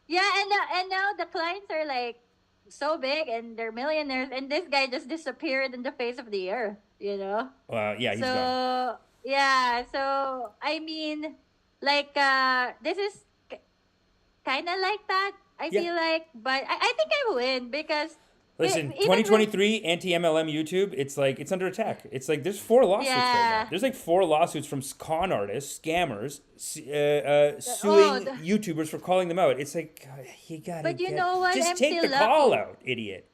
Yeah, and now the clients are like so big and they're millionaires, and this guy just disappeared in the face of the earth, you know? Well, yeah, he's so gone. yeah, so I mean, like this is kind of like that. I feel like, but I think I win because listen, even 2023 anti-MLM YouTube, it's like it's under attack. It's like there's 4 lawsuits right now. There's like 4 lawsuits from con artists, scammers, suing YouTubers for calling them out. It's like you gotta. But you know what? Just I'm take still the call lucky. out, idiot.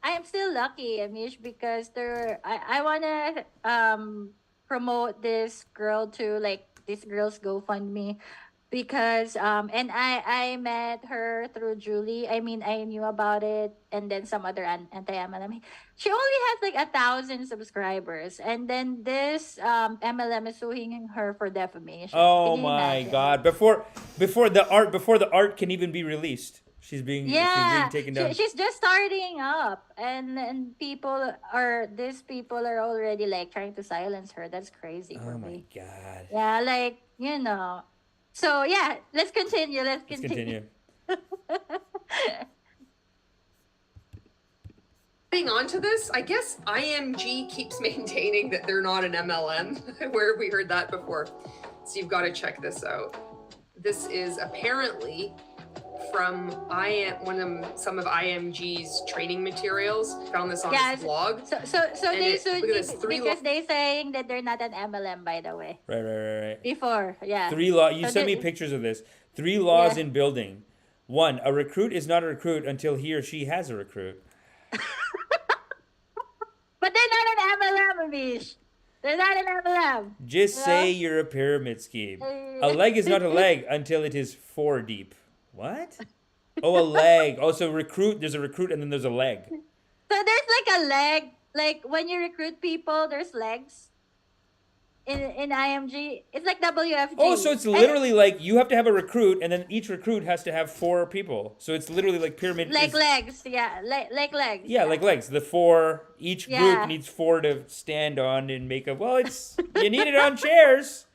I am still lucky, Amish, because I wanna promote this girl to like this girl's GoFundMe, because and I met her through Julie. I mean, I knew about it, and then some other anti-MLM. She only has like 1,000 subscribers, and then this MLM is suing her for defamation. Oh Can you my imagine? God! Before the art can even be released, she's being taken down. She's just starting up, and people are already like trying to silence her. That's crazy for me. Oh my God! Yeah, like you know. So yeah, let's continue. Let's continue. Adding on to this, I guess IMG keeps maintaining that they're not an MLM. Where have we heard that before? So you've got to check this out. This is apparently from some of IMG's training materials. Found this on his blog. So they sued me three because they saying that they're not an MLM, by the way. Right. Before, yeah. 3 laws. You sent me pictures of this. 3 laws in building. 1, a recruit is not a recruit until he or she has a recruit. But they're not an MLM, Amish. They're not an MLM. Just say you're a pyramid scheme. A leg is not a leg until it is 4 deep. What? Oh, a leg. Oh, so recruit. There's a recruit and then there's a leg. So there's like a leg. Like when you recruit people, there's legs. In IMG, it's like WFG. Oh, so it's literally like you have to have a recruit, and then each recruit has to have 4 people. So it's literally like pyramid. Like legs, yeah, like legs. Yeah, like legs. The 4. Each group needs 4 to stand on and make up. Well, it's you need it on chairs.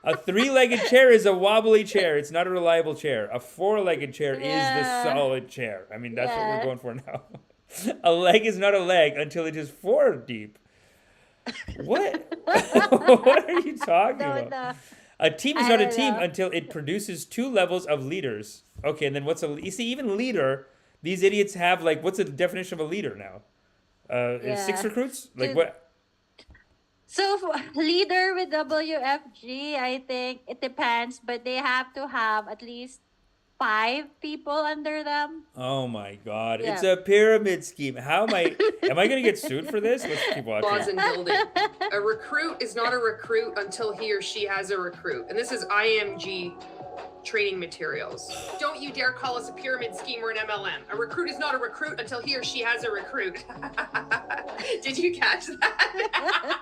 A 3-legged chair is a wobbly chair. It's not a reliable chair. A 4-legged chair is the solid chair. I mean, that's what we're going for now. A leg is not a leg until it is 4 deep. What? What are you talking about? A team is not a team until it produces 2 levels of leaders. Okay, and then you see, even leader, these idiots have, like, what's the definition of a leader now? Yeah. 6 recruits? Like, Dude. what? So leader with WFG, I think it depends, but they have to have at least 5 people under them. Oh my God. Yeah. It's a pyramid scheme. How am I going to get sued for this? Let's keep Laws watching. and building. A recruit is not a recruit until he or she has a recruit. And this is IMG training materials. Don't you dare call us a pyramid scheme or an MLM. A recruit is not a recruit until he or she has a recruit. Did you catch that?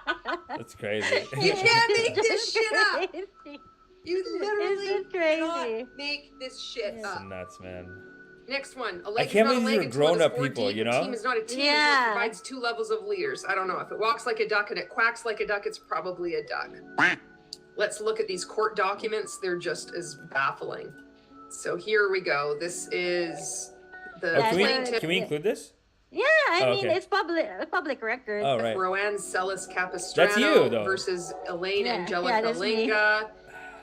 That's crazy. You can't make this shit up. Crazy. You literally It's crazy. cannot make this shit It's up. nuts, man. Next one. A I leg can't is not a believe leg these are until it is grown-up 4 people, deep. you A know? team is not a team until Yeah. it provides 2 levels of leaders. I don't know. If it walks like a duck and it quacks like a duck, it's probably a duck. Let's look at these court documents. They're just as baffling. So here we go. This is the Oh, plaintiff, can we include this? Yeah, I Oh, mean okay. it's public record. Oh, right. Roanne Celis Capistrano That's you, though. versus Elaine Yeah, Angelica that's me. Linga.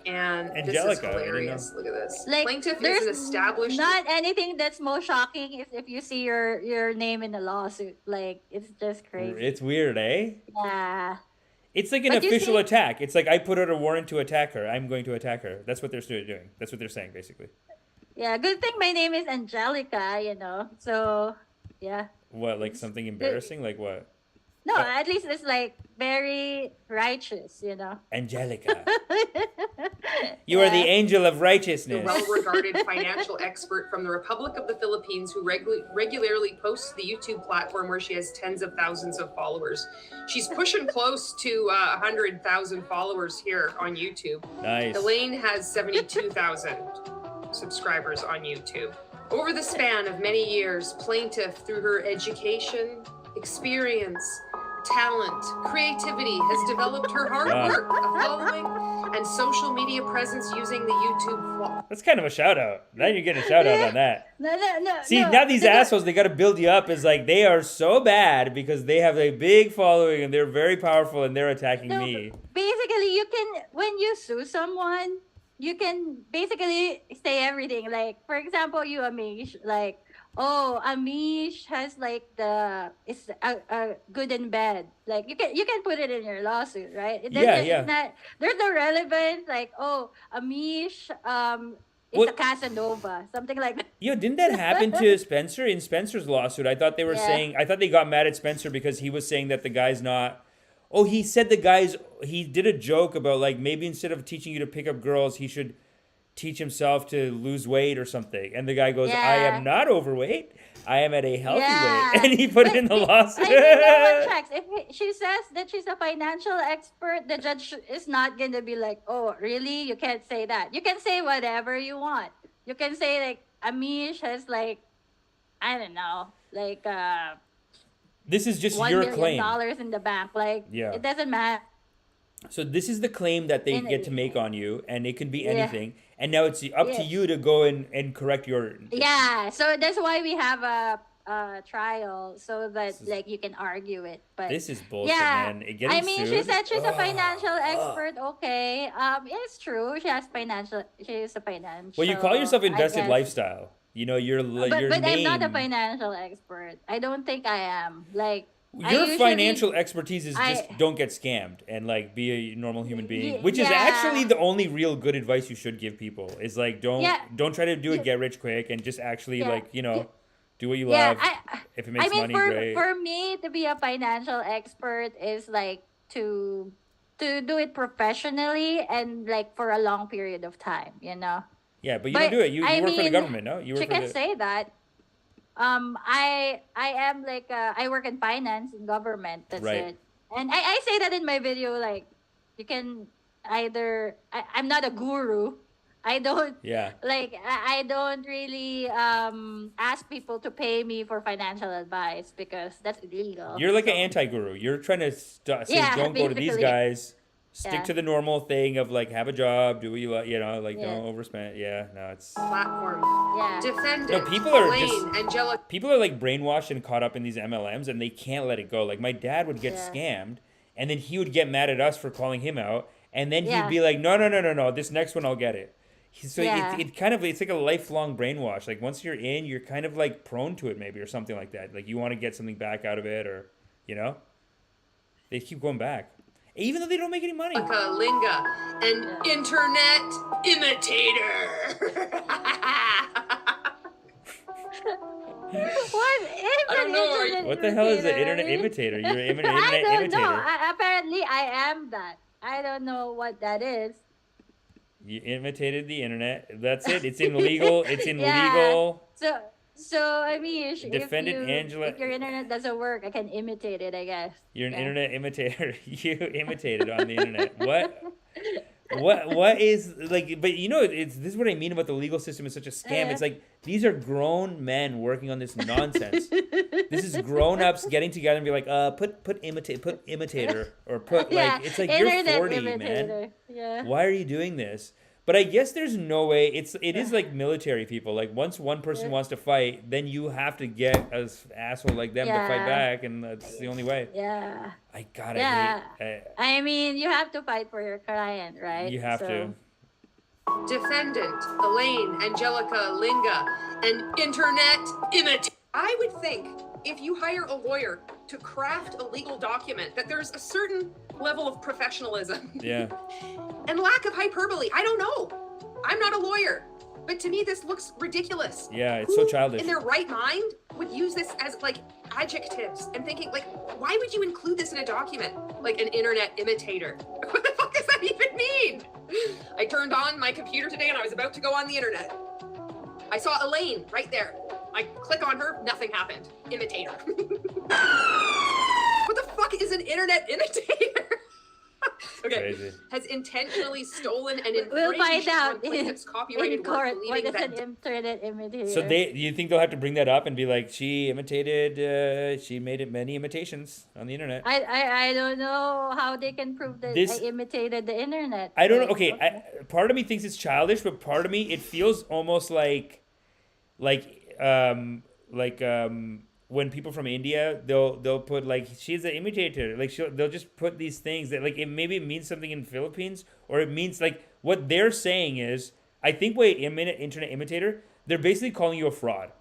And this is Angelica, I didn't hilarious. Look at this. Like Plaintiff there's is an established not anything that's more shocking if you see your name in a lawsuit. Like it's just crazy. It's weird, eh? Yeah. It's like an But you official see- attack. It's like, I put out a warrant to attack her. I'm going to attack her. That's what they're doing. That's what they're saying, basically. Yeah, good thing my name is Angelica, you know. So, yeah. What, like something embarrassing? Like what? No, at least it's like very righteous, you know. Angelica. You are the angel of the righteousness. well-regarded financial expert from the Republic of the Philippines who regularly posts to the YouTube platform where she has tens of thousands of followers. She's pushing close to 100,000 followers here on YouTube. Nice. Elaine has 72,000 subscribers on YouTube. Over the span of many years, plaintiff, through her education, experience, talent, creativity, has developed her hard Wow. work, a following, and social media presence using the YouTube. That's kind of a shout out. Now you're getting a shout out on that. No. See, no, now these they don't- assholes, they got to build you up as like, they are so bad because they have a big following and they're very powerful and they're attacking No, me. basically, you can, when you sue someone, you can basically say everything. Like, for example, you, Amish, like, oh, Amish has like it's a good and bad. Like, you can put it in your lawsuit, right? It Yeah, doesn't- yeah. It's not, there's no relevance. Like, oh, Amish, it's What- a Casanova, something like that. Yo, didn't that happen to Spencer in Spencer's lawsuit? I thought they were Yeah. saying, I thought they got mad at Spencer because he was saying that the guy's not. Oh, he said he did a joke about like maybe instead of teaching you to pick up girls, he should teach himself to lose weight or something. And the guy goes, I Yeah. am not overweight. I am at a healthy Yeah. weight. And he put it But in the I lawsuit. mean, no one checks. If she says that she's a financial expert, the judge is not going to be like, oh, really? You can't say that. You can say whatever you want. You can say, like, Amish has, like, I don't know, like, This is just $1 your million claim. in the bank. Like, Yeah. it doesn't matter. So this is the claim that they And- get to make on you, and it can be Yeah. anything. And now it's up to Yeah. you to go and correct your. Yeah, so that's why we have a trial, so that, This is- like, you can argue it. But This is bullshit, yeah, man. Getting I mean, she sued? said she's a financial expert. Okay, it's true. She's a financial. Well, you call yourself I invested guess. lifestyle. You know, your But your I'm name. not a financial expert. I don't think I am. Like, I Your usually- financial expertise is just I- don't get scammed and like be a normal human being, Ye- which is yeah. actually the only real good advice you should give people. Is like don't Yeah. try to do it Yeah. get rich quick and just actually Yeah. like do what you Yeah, love. If it I makes mean, money, for great. for me to be a financial expert is like to do it professionally and like for a long period of time. You know. Yeah, but you don't do it. You I work for the mean, government, no? You work She for can the. say that. I am like I work in finance in government. That's Right. it. And I say that in my video. Like, you can either I'm not a guru. I don't Yeah. like I don't really ask people to pay me for financial advice because that's illegal. You're like So- an anti-guru. You're trying to say Yeah, don't go to these basically. guys. Stick Yeah. to the normal thing of like have a job, do what you like, like Yeah. don't overspend. Yeah, no, it's Platform. Yeah. Defendant. No, people are Elaine just- Angelica. people are like brainwashed and caught up in these MLMs and they can't let it go. Like my dad would get Yeah. scammed and then he would get mad at us for calling him out and then Yeah. he'd be like, no, this next one I'll get it. So it kind of, it's like a lifelong brainwash. Like once you're in, you're kind of like prone to it maybe, or something like that. Like you want to get something back out of it, or, you know, they keep going back. Even though they don't make any money. Linga, an internet imitator. What is I don't know. What the hell is an internet imitator? You're an internet I don't imitator. know. Apparently, I am that. I don't know what that is. You imitated the internet. That's it. It's in legal. It's in Yeah. legal. So I mean, Defendant Angela. if your internet doesn't work, I can imitate it, I guess. You're an Yeah. internet imitator. You imitated on the internet. What is, like, but you know, this is what I mean about the legal system is such a scam. It's like, these are grown men working on this nonsense. This is grown-ups getting together and be like, put imitator, or put, Yeah, like, it's like, internet you're 40, imitator. man. Yeah. Why are you doing this? But I guess there's no way. It is like military people. Like once one person wants to fight, then you have to get an asshole like them to fight back, and that's the only way. Yeah. I gotta hate. I mean, you have to fight for your client, right? You have to. Defendant Elaine Angelica Linga, an internet imitator. I would think if you hire a lawyer to craft a legal document that there's a certain level of professionalism. Yeah. And lack of hyperbole. I don't know. I'm not a lawyer. But to me, this looks ridiculous. Yeah, it's so childish. In their right mind would use this as like adjectives and thinking like, why would you include this in a document? Like an internet imitator. What the fuck does that even mean? I turned on my computer today and I was about to go on the internet. I saw Elaine right there. I click on her, nothing happened. Imitator. What the fuck is an internet imitator? Okay. Crazy. Has intentionally stolen and infringed We'll find out on plaintiff's copyrighted in court work, what believing is an that internet imitator. So you think they'll have to bring that up and be like, she made many imitations on the internet. I don't know how they can prove that I imitated the internet. I don't know. Okay, part of me thinks it's childish, but part of me, it feels almost like when people from India, they'll put like, she's an imitator. Like they'll just put these things that like, it maybe means something in Philippines, or it means like, what they're saying is, I think internet imitator, they're basically calling you a fraud.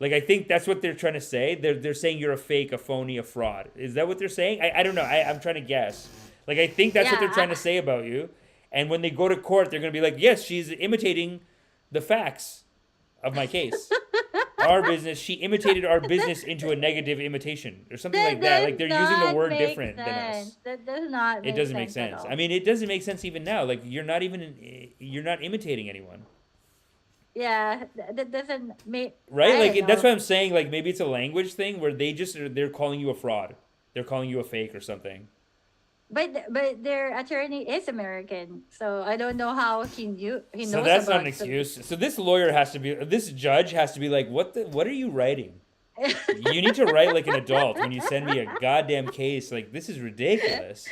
Like, I think that's what they're trying to say. They're saying you're a fake, a phony, a fraud. Is that what they're saying? I don't know. I'm trying to guess. Like, I think that's what they're trying to say about you. And when they go to court, they're going to be like, yes, she's imitating the facts of my case. She imitated our business into a negative imitation or something like that. Like, they're using the word different than us. That does not make It doesn't make sense. sense. At all. I mean, it doesn't make sense even now. Like, you're not imitating anyone. Yeah, that doesn't make Right? I Like, don't that's know. what I'm saying. Like, maybe it's a language thing where they're calling you a fraud. They're calling you a fake or something. But their attorney is American, so I don't know how he knows. So that's not about an excuse. So this judge has to be like, what are you writing? You need to write like an adult when you send me a goddamn case. Like, this is ridiculous.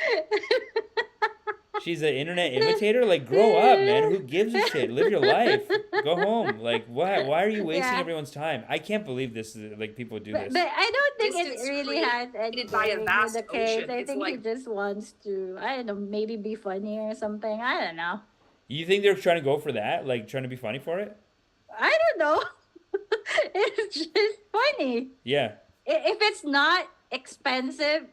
She's an internet imitator? Like, grow up, man. Who gives a shit? Live your life. Go home. Like, why are you wasting everyone's time? I can't believe this. Like, people do this. But I don't think it Distance really has anything by a with vast the case. ocean. I It's think he like- just wants to, I don't know, maybe be funny or something. I don't know. You think they're trying to go for that? Like, trying to be funny for it? I don't know. It's just funny. Yeah. If it's not expensive,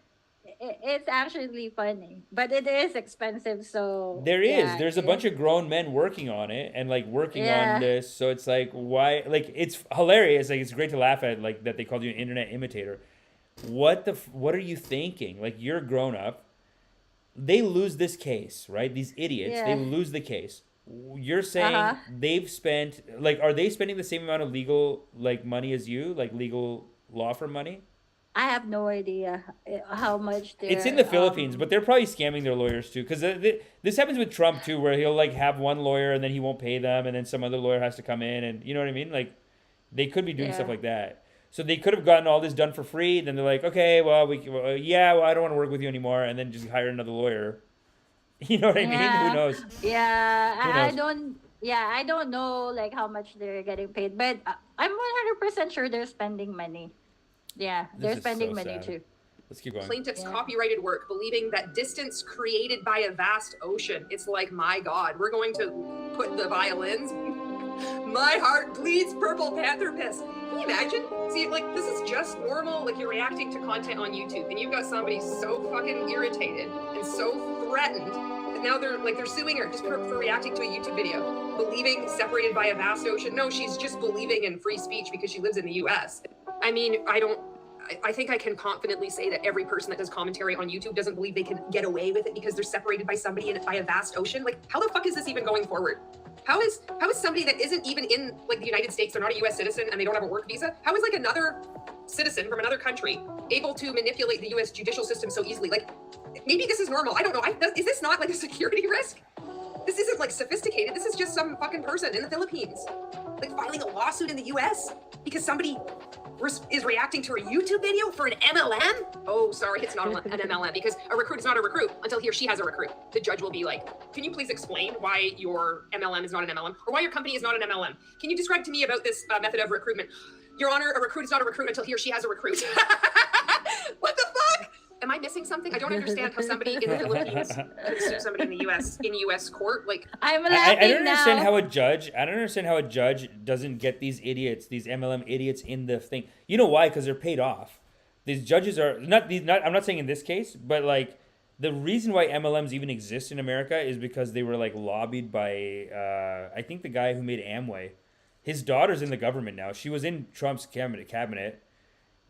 it's actually funny. But it is expensive, so There's a bunch of grown men working on it and like working on this. So it's like, why? Like, it's hilarious. Like, it's great to laugh at, like, that they called you an internet imitator. What are you thinking? Like, you're grown up. They lose this case, right? These idiots, they lose the case. You're saying they've spent, like, are they spending the same amount of legal, like, money as you, like legal law firm money? I have no idea how much they're... It's in the Philippines, but they're probably scamming their lawyers too. Because this happens with Trump too, where he'll like have one lawyer and then he won't pay them, and then some other lawyer has to come in, and you know what I mean? Like, they could be doing stuff like that. So they could have gotten all this done for free. Then they're like, okay, well, I don't want to work with you anymore, and then just hire another lawyer. You know what I mean? Who knows? Yeah, Who I knows? don't. Yeah, I don't know like how much they're getting paid, but I'm 100% sure they're spending money. Yeah, This they're is spending so money sad. too. Let's keep going. Plaintiff's copyrighted work, believing that distance created by a vast ocean. It's like, my God, we're going to put the violins. My heart bleeds purple panther piss. Can you imagine? See, like, this is just normal. Like, you're reacting to content on YouTube, and you've got somebody so fucking irritated and so threatened. And now they're suing her just for reacting to a YouTube video, believing separated by a vast ocean. No, she's just believing in free speech because she lives in the US. I mean, I think I can confidently say that every person that does commentary on YouTube doesn't believe they can get away with it because they're separated by somebody by a vast ocean. Like, how the fuck is this even going forward? How is somebody that isn't even in like the United States, they're not a US citizen and they don't have a work visa, how is like another citizen from another country able to manipulate the US judicial system so easily? Like, maybe this is normal. I don't know. Is this not like a security risk? This isn't like sophisticated. This is just some fucking person in the Philippines, like filing a lawsuit in the US because somebody is reacting to a YouTube video for an MLM? Oh, sorry, it's not an MLM because a recruit is not a recruit until he or she has a recruit. The judge will be like, can you please explain why your MLM is not an MLM or why your company is not an MLM? Can you describe to me about this method of recruitment? Your Honor, a recruit is not a recruit until he or she has a recruit. What the fuck? Am I missing something? I don't understand how somebody in the Philippines can sue somebody in the US in US court. Like, I'm laughing I don't understand now. how a judge. I don't understand how a judge doesn't get these idiots, these MLM idiots, in the thing. You know why? Because they're paid off. These judges are not. I'm not saying in this case, but like the reason why MLMs even exist in America is because they were like lobbied by. I think the guy who made Amway. His daughter's in the government now. She was in Trump's cabinet.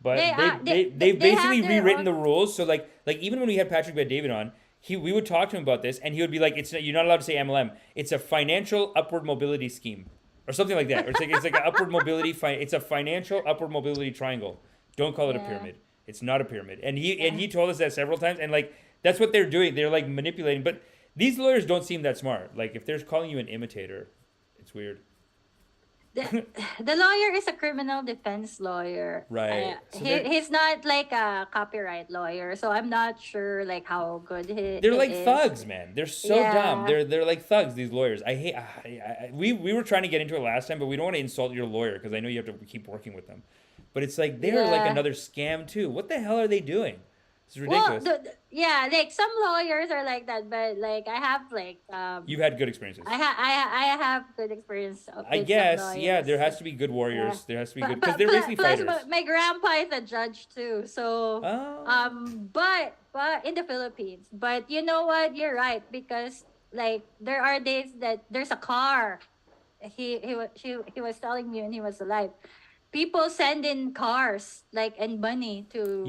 But they've basically rewritten the rules. So like even when we had Patrick Bet-David on, we would talk to him about this, and he would be like, you're not allowed to say MLM. It's a financial upward mobility scheme, or something like that. Or it's like an upward mobility. It's a financial upward mobility triangle. Don't call it a pyramid. It's not a pyramid. And he told us that several times. And like that's what they're doing. They're like manipulating. But these lawyers don't seem that smart. Like if they're calling you an imitator, it's weird. The lawyer is a criminal defense lawyer. Right. So he's not like a copyright lawyer, so I'm not sure like how good they're like is. thugs, man. They're so dumb. They're like thugs, these lawyers. I hate we were trying to get into it last time, but we don't want to insult your lawyer because I know you have to keep working with them. But it's like they're like another scam too. What the hell are they doing? It's ridiculous. Well, like some lawyers are like that, but like I have like you've had good experiences. I have good experience. I guess there has to be good warriors. Yeah. There has to be good because they're basically fighters. My grandpa is a judge too, so but in the Philippines. But you know what? You're right because like there are days that there's a car. He was telling me when he was alive. People send in cars like and money to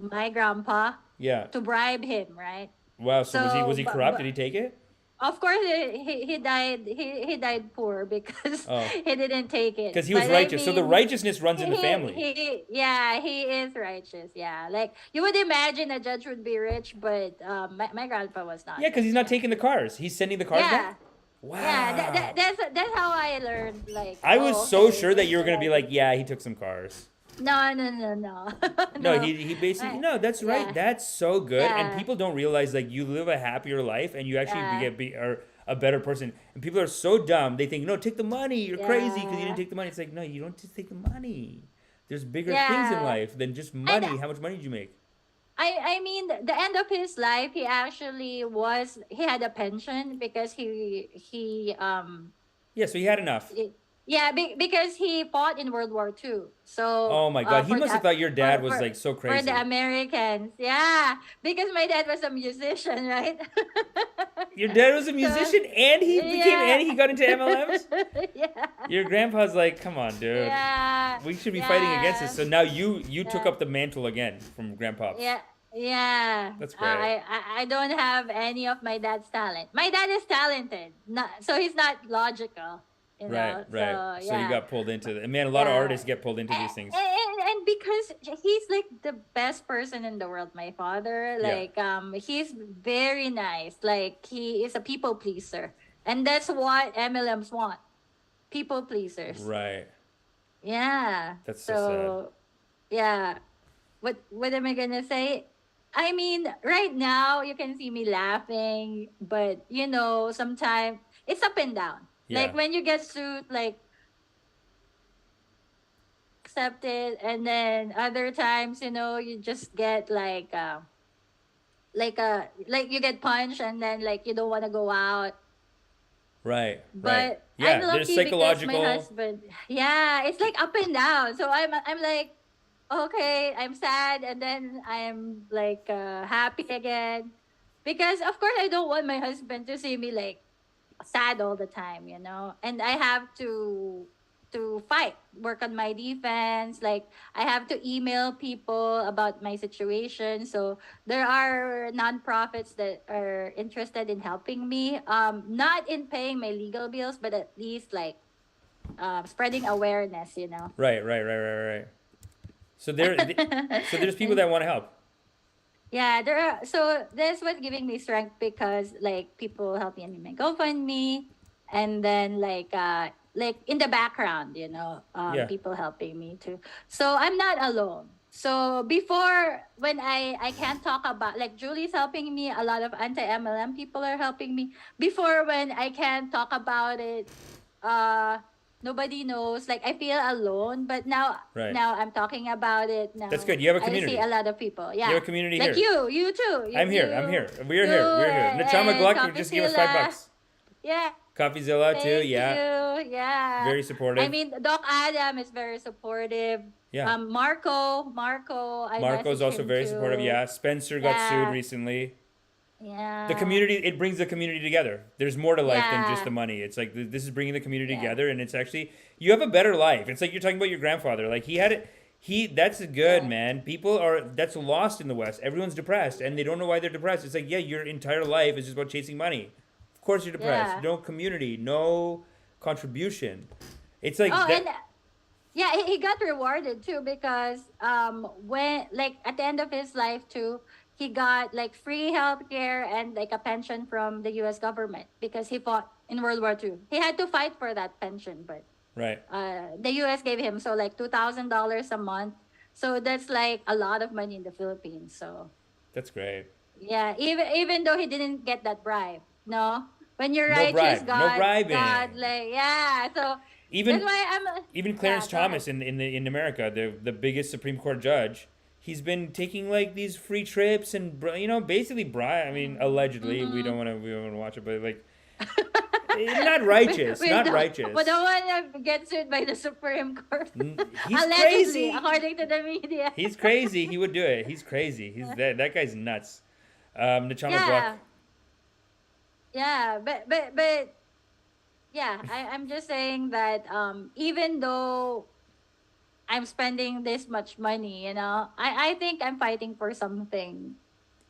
my grandpa to bribe him, right? Wow, so was he corrupt? Did he take it? Of course he died he died poor because he didn't take it. Because he was righteous. So the righteousness runs in the family. He is righteous. Yeah. Like you would imagine a judge would be rich, but my grandpa was not. Yeah, because he's not taking the cars. He's sending the cars back? Wow. Yeah, that's how I learned. Like I was so sure that you were gonna be like, yeah, he took some cars. No. No, he basically that's right. Yeah. That's so good, and people don't realize like you live a happier life, and you actually are a better person. And people are so dumb; they think, no, take the money. You're crazy because you didn't take the money. It's like, no, you don't just take the money. There's bigger things in life than just money. How much money did you make? I mean, the end of his life, he actually had a pension because he so he had enough. Because he fought in World War II. So oh my God, he must have thought your dad was like so crazy. For the Americans, because my dad was a musician, right? Your dad was a musician, and he got into MLMs. Your grandpa's like, come on, dude. We should be fighting against this. So now you took up the mantle again from grandpa. Yeah. That's great. I don't have any of my dad's talent. My dad is talented, so he's not logical. You know? Right. So you got pulled into it. Man, a lot of artists get pulled into these things. And because he's like the best person in the world, my father, like he's very nice. Like he is a people pleaser. And that's what MLMs want. People pleasers. Right. Yeah. That's so sad. Yeah. What am I gonna say? I mean, right now you can see me laughing, but you know, sometimes it's up and down. Like when you get sued, like accept it, and then other times, you just get like you get punched, and then like you don't want to go out. Right. But Yeah, I'm there's lucky because my psychological. husband, yeah, it's like up and down. So I'm like, okay, I'm sad, and then I'm like happy again, because of course I don't want my husband to see me like sad all the time, and I have to fight, work on my defense. Like I have to email people about my situation. So there are nonprofits that are interested in helping me, not in paying my legal bills, but at least like spreading awareness. Right. So so there's people that want to help. Yeah, there are. So that's what's giving me strength, because like people help me in my GoFundMe, and then like in the background, Yeah. people helping me too. So I'm not alone. So before, when I can't talk about, like Julie's helping me, a lot of anti-MLM people are helping me. Before, when I can't talk about it, nobody knows. Like I feel alone, but now Right. now I'm talking about it now. That's good. You have a community. I see a lot of people. Yeah. You have a community like here. you too. I'm here. We're here. Nachama and Gluck just gave us $5. Yeah. Coffeezilla too. Thank Yeah. you. Yeah. Very supportive. I mean, Doc Adam is very supportive. Yeah. Marco's Marco's also very supportive. Yeah. Spencer got sued recently. Yeah. The community, it brings the community together. There's more to life than just Yeah. the money. It's like this is bringing the community together, and it's actually, you have a better life. It's like you're talking about your grandfather. Like he had it. That's good, man. People that's lost in the West. Everyone's depressed, and they don't know why they're depressed. It's like, yeah, your entire life is just about chasing money. Of course you're depressed. Yeah. No community, no contribution. It's like and yeah, he got rewarded too, because when, like, at the end of his life too, he got like free healthcare and like a pension from the U.S. government, because he fought in World War II. He had to fight for that pension, but right. the U.S. gave him like $2,000 a month. So that's like a lot of money in the Philippines. So That's great. yeah, even though he didn't get that bribe, no. When you're No righteous, bribe. No bribing. God, like, yeah. So Even that's why I'm. even Clarence go ahead. Thomas in America, the biggest Supreme Court judge, he's been taking like these free trips and basically bribe. I mean, allegedly, we don't want to watch it, but like not righteous, We not don't- righteous. We don't want to get sued by the Supreme Court. He's Allegedly, crazy. according to the media. He's crazy. He would do it. He's crazy. That guy's nuts. Nachama Yeah. Gluck. Yeah, but yeah, I'm just saying that even though I'm spending this much money, I think I'm fighting for something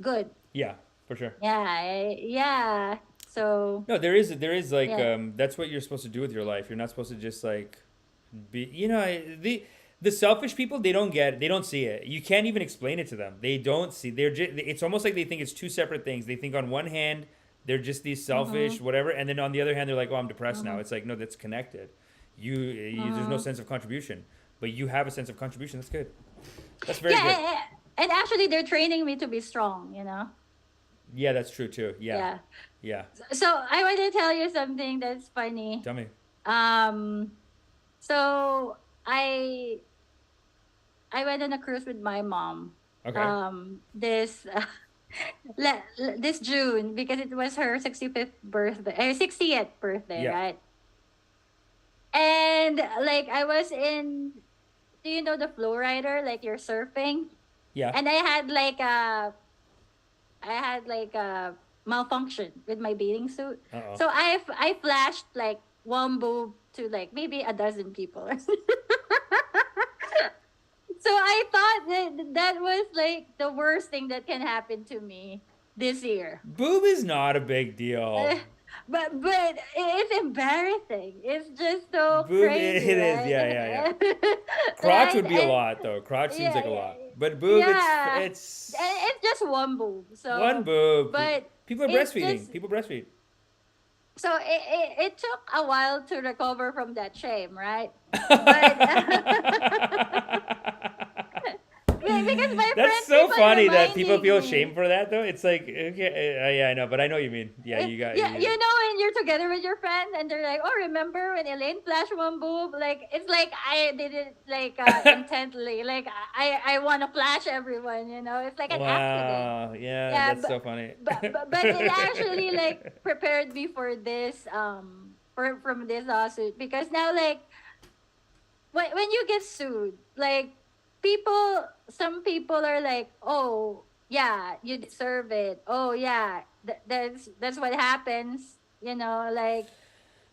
good. Yeah, for sure. Yeah. So No, there is like Yeah. that's what you're supposed to do with your life. You're not supposed to just like be the selfish people, they don't see it. You can't even explain it to them. They don't see. It's almost like they think it's two separate things. They think on one hand they're just these selfish whatever, and then on the other hand they're like, oh, I'm depressed now. It's like, no, that's connected. You there's no sense of contribution, but you have a sense of contribution. That's good. That's very good. and actually they're training me to be strong. Yeah, that's true too. Yeah. So I want to tell you something that's funny. Tell me. So I went on a cruise with my mom. Okay. This June, because it was her 60th birthday, Yeah. right? And like I was in, do you know the flow rider? Like you're surfing, Yeah. and I had like a malfunction with my bathing suit. Uh-oh. So I flashed like one boob to like maybe a dozen people. So I thought that was like the worst thing that can happen to me this year. Boob is not a big deal. But it's embarrassing. It's just so Boob, crazy. it is, right? yeah. Crotch would be a And- lot though. Crotch seems yeah, like a lot. But boob, yeah. it's And it's just one boob. So one boob. But People are it's breastfeeding. just- People breastfeed. So it took a while to recover from that shame, right? But because my That's friends so keep on funny that people reminding feel me. shame for that, though. It's like, okay, yeah, I know, but I know what you mean. Yeah, you got. Yeah, you know when you're together with your friends and they're like, "Oh, remember when Elaine flashed one boob?" Like it's like I did it like intently. Like I want to flash everyone. You know, it's like an accident. Wow, yeah, Yeah, that's so funny. but it actually like prepared me for this from this lawsuit, because now like when you get sued, like some people are like, "Oh yeah, you deserve it. Oh yeah, that's what happens." You know, like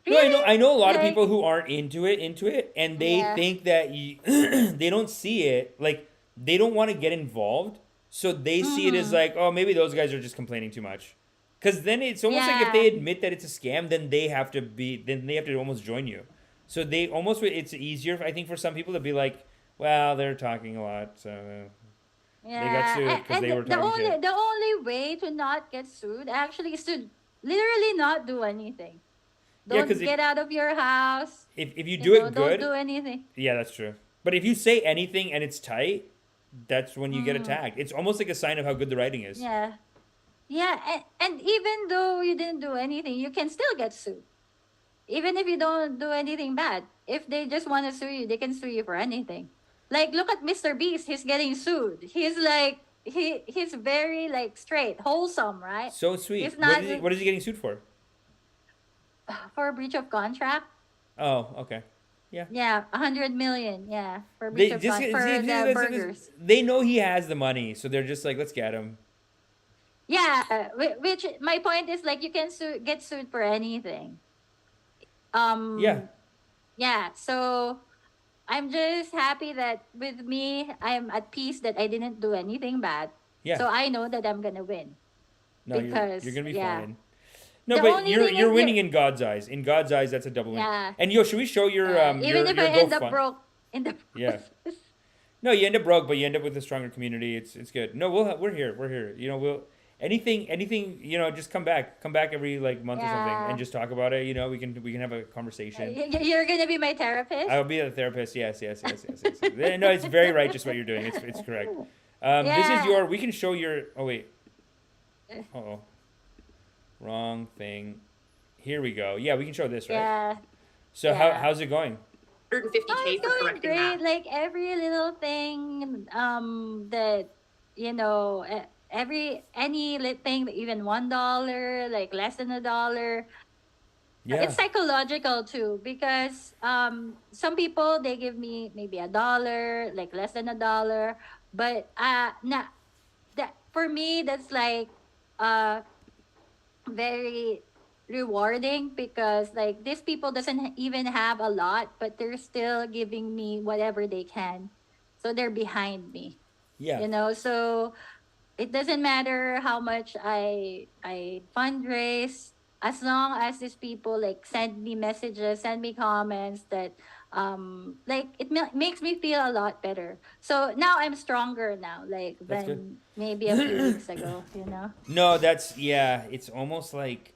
No, really, I know a lot of like people who aren't into it, and they yeah. think that they don't see it, like they don't want to get involved, so they see it as Mm-hmm. like, oh, maybe those guys are just complaining too much. Because then it's almost like if Yeah. they admit that it's a scam, then they have to almost join you. So it's easier, I think, for some people to be like, well, they're talking a lot, so Yeah, sued 'cause and they were talking shit. the only way to not get sued actually is to literally not do anything. Yeah, Don't 'cause get out of your house. if you You do know, it don't good, do anything. yeah, that's true. But if you say anything and it's tight, that's when you get attacked. It's almost like a sign of how good the writing is. Yeah. Yeah, and even though you didn't do anything, you can still get sued. Even if you don't do anything bad. If they just want to sue you, they can sue you for anything. Like look at Mr. Beast, he's getting sued. He's like he's very like straight, wholesome, right? So sweet. He's not What is he getting sued for? for breach of contract. Oh, okay. Yeah. Yeah, 100 million. Yeah, for breach of contract for the burgers. They know he has the money, so they're just like, let's get him. Yeah, which my point is like you can get sued for anything. Yeah. Yeah, so I'm just happy that with me, I'm at peace that I didn't do anything bad. Yeah. So I know that I'm gonna win. No, because, you're gonna be yeah. fine. No, The but only you're thing you're is winning in God's eyes. In God's eyes, that's a double win. Yeah. And yo, should we show your Even your if I end up GoFund? broke in the Yeah. process. No, you end up broke, but you end up with a stronger community. It's good. No, we're here. You know, we'll anything. You know, just come back every like month or something, Yeah. and just talk about it. You know, we can have a conversation. You're gonna be my therapist. I'll be a therapist. Yes. No, it's very righteous what you're doing. It's correct. This is Yeah. we can show your. Oh wait. Oh. Wrong thing. Here we go. Yeah, we can show this, right? Yeah. So Yeah. how's it going? 150K It's for going correcting great. that. Like every little thing, that you know, any little thing, even $1, like less than $1. Yeah. It's psychological too, because some people they give me maybe $1, like less than $1, but that for me that's like very rewarding, because like these people doesn't even have a lot, but they're still giving me whatever they can, so they're behind me. Yeah. You know, so it doesn't matter how much I fundraise, as long as these people like send me messages, send me comments that like it makes me feel a lot better. So now I'm stronger now, like That's good. than maybe a few weeks ago, you know. No, it's almost like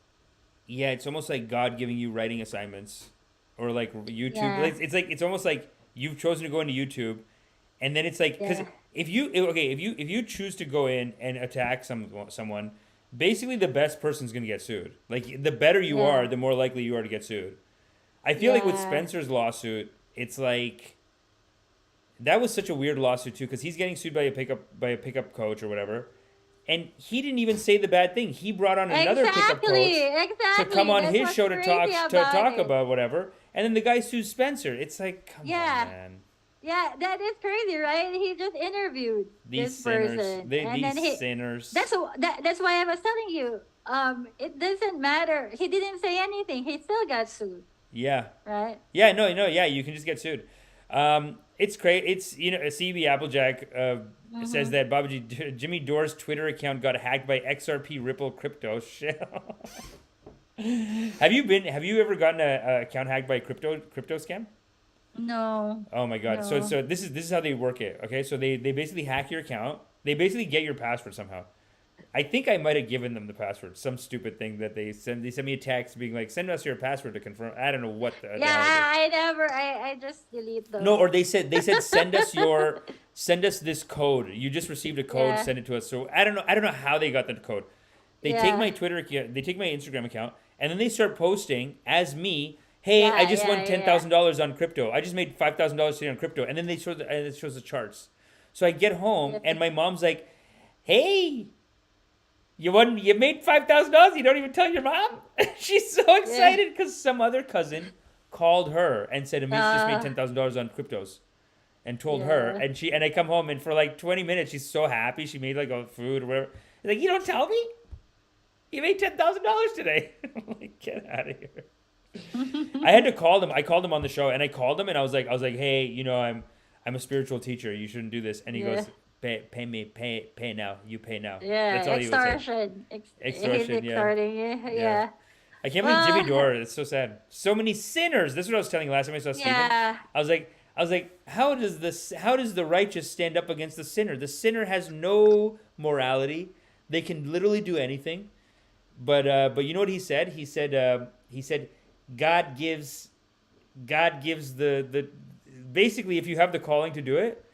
God giving you writing assignments, or like YouTube. Yeah. It's almost like you've chosen to go into YouTube, and then it's like, because Yeah. if you choose to go in and attack someone, basically the best person's gonna get sued. Like the better you Yeah. are, the more likely you are to get sued. I feel like with Yeah. Spencer's lawsuit, it's like that was such a weird lawsuit too, because he's getting sued by a pickup coach or whatever, and he didn't even say the bad thing. He brought on another pickup coach to come on That's his what's show to crazy talk it. about whatever, and then the guy sues Spencer. It's like, come Yeah. on, man. Yeah, that is crazy, right? He just interviewed These this sinners, person, these sinners. That's why I was telling you. It doesn't matter. He didn't say anything. He still got sued, Yeah. right? Yeah, no, yeah, you can just get sued. It's great. It's, CB Applejack says that Jimmy Dore's Twitter account got hacked by XRP Ripple crypto. Have you ever gotten a account hacked by a crypto scam? No. Oh my god. No. So this is how they work it. Okay, so they basically hack your account. They basically get your password somehow. I think I might have given them the password. Some stupid thing that they sent me a text being like, send us your password to confirm. I don't know what the Yeah, hell it is. I just delete those. No, or they said send us this code. You just received a code, Yeah. send it to us. So I don't know how they got the code. They take Yeah. my Twitter account, they take my Instagram account, and then they start posting as me, hey, I just won $10,000 on crypto. I just made $5,000 today on crypto. And then they show it shows the charts. So I get home and my mom's like, hey, you made $5,000. You don't even tell your mom. She's so excited because some other cousin called her and said, Amish just made $10,000 on cryptos, and told her. And I come home and for like 20 minutes she's so happy. She made like a food or whatever. Like, you don't tell me. You made $10,000 today. I'm like, get out of here. I had to call them. I called them on the show, and I called them, and I was like, hey, you know, I'm a spiritual teacher. You shouldn't do this. And he goes, pay now. You pay now. Yeah, That's all extortion. Extortion, yeah. Extorting, yeah. I can't believe Jimmy Dore. It's so sad. So many sinners. This is what I was telling you last time I saw Stephen. Yeah. I was like, how does the righteous stand up against the sinner? The sinner has no morality. They can literally do anything. But you know what he said? He said God gives the basically, if you have the calling to do it,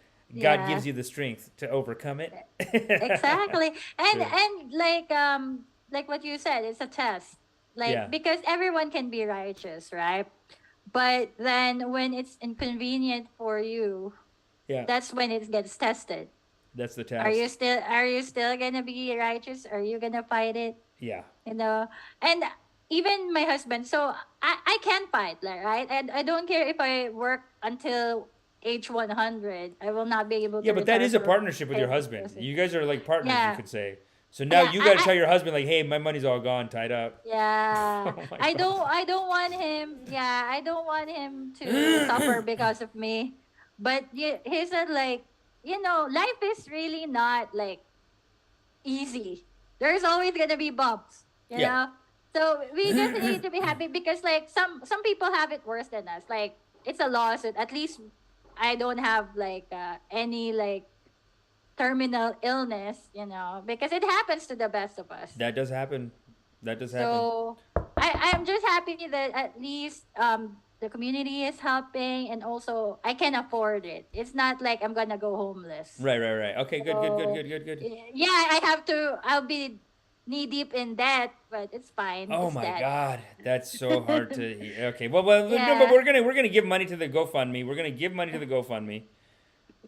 God gives you the strength to overcome it. Exactly. And like what you said, it's a test. Because everyone can be righteous, right? But then when it's inconvenient for you, that's when it gets tested. That's the test. Are you still gonna be righteous? Are you gonna fight it? Yeah. You know, and even my husband. So I can fight, right? And I don't care if I work until age 100. I will not be able to. Yeah, but that is a retire partnership with your from- husband. You guys are like partners, Yeah. you could say. So now Yeah, you got to tell your husband, like, hey, my money's all gone, tied up. Yeah, Oh my I God. don't want him. Yeah, I don't want him to suffer because of me. But he said, like, you know, life is really not like easy. There's always gonna be bumps, you know. So we just need to be happy because, like, some people have it worse than us. Like, it's a lawsuit. At least I don't have like any like terminal illness, you know, because it happens to the best of us. That does happen. So I'm just happy that at least the community is helping, and also I can afford it. It's not like I'm gonna go homeless. Right. Okay, good. Yeah, I'll be knee deep in debt, but it's fine. Oh It's my debt. God, that's so hard to hear. Okay, well, no, Yeah. but we're gonna give money to the GoFundMe. We're gonna give money to the GoFundMe.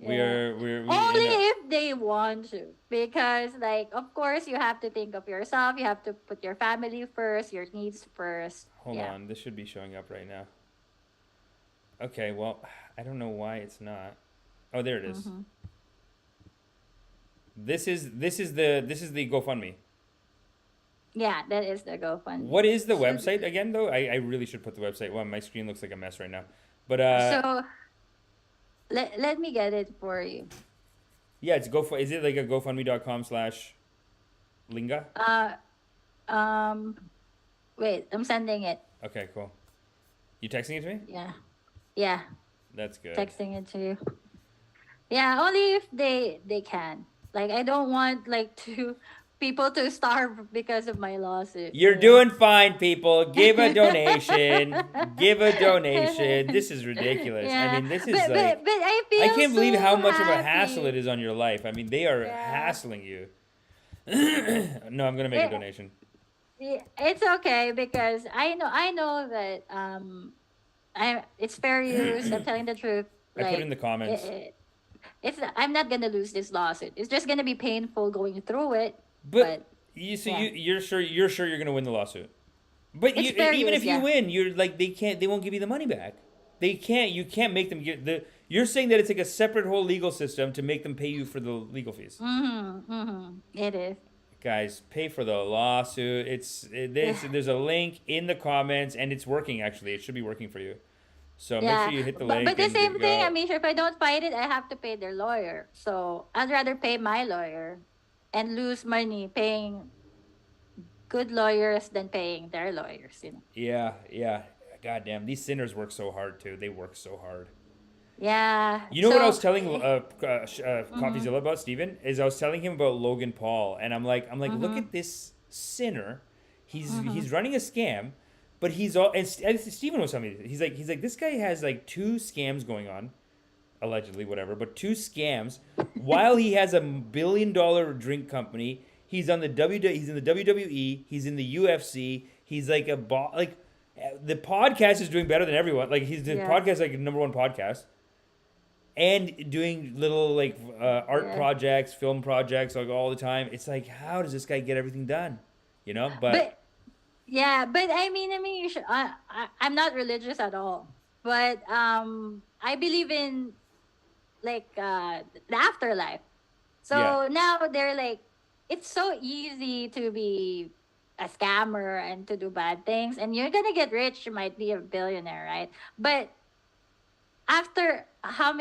We're Only you know, if they want to, because, like, of course you have to think of yourself. You have to put your family first, your needs first. hold on. This should be showing up right now. Okay, well, I don't know why it's not. Oh, there it is. Mm-hmm. This is the GoFundMe. Yeah, that is the GoFundMe. What is the website again, though? I really should put the website. Well, my screen looks like a mess right now. But So let me get it for you. yeah, it's is it like a GoFundMe.com/Linga? Wait, I'm sending it. Okay, cool. You texting it to me? Yeah, That's good. texting it to you. Yeah, only if they can. Like, I don't want like people to starve because of my lawsuit. You're doing fine, people. Give a donation. Give a donation. This is ridiculous. Yeah. I mean, this is but I feel I can't believe so how much of a happy. hassle it is on your life. I mean, they are hassling you. No, I'm gonna make a donation. Yeah, it's okay because I know that it's fair use. I'm telling the truth. I put it in the comments. I'm not gonna lose this lawsuit. It's just gonna be painful going through it. But you're sure you're gonna win the lawsuit. But It's you, fair even use, if you win, you're like they won't give you the money back. You can't make them give the. You're saying that it's like a separate whole legal system to make them pay you for the legal fees. It is. Guys, pay for the lawsuit. There's a link in the comments, and it's working actually. It should be working for you. So make sure you hit the link. But the and same go. thing, I mean, if I don't fight it, I have to pay their lawyer. So I'd rather pay my lawyer and lose money paying good lawyers than paying their lawyers, you know. Yeah. God damn, these sinners work so hard too. They work so hard. Yeah. You know what I was So, telling Coffeezilla about, Steven? Is I was telling him about Logan Paul, and I'm like, look at this sinner. He's running a scam, but he's all. And Steven was telling me, he's like, this guy has like 2 scams going on, allegedly, whatever, but 2 scams, while he has a $1 billion drink company. He's on the he's in the WWE. He's in the UFC. He's like the podcast is doing better than everyone. Like the podcast like #1 podcast. And doing little like art projects, film projects, like all the time. It's like, how does this guy get everything done? You know, but I mean, you should, I'm not religious at all, but I believe in like the afterlife. So now they're like, it's so easy to be a scammer and to do bad things, and you're gonna get rich. You might be a billionaire, right? But after how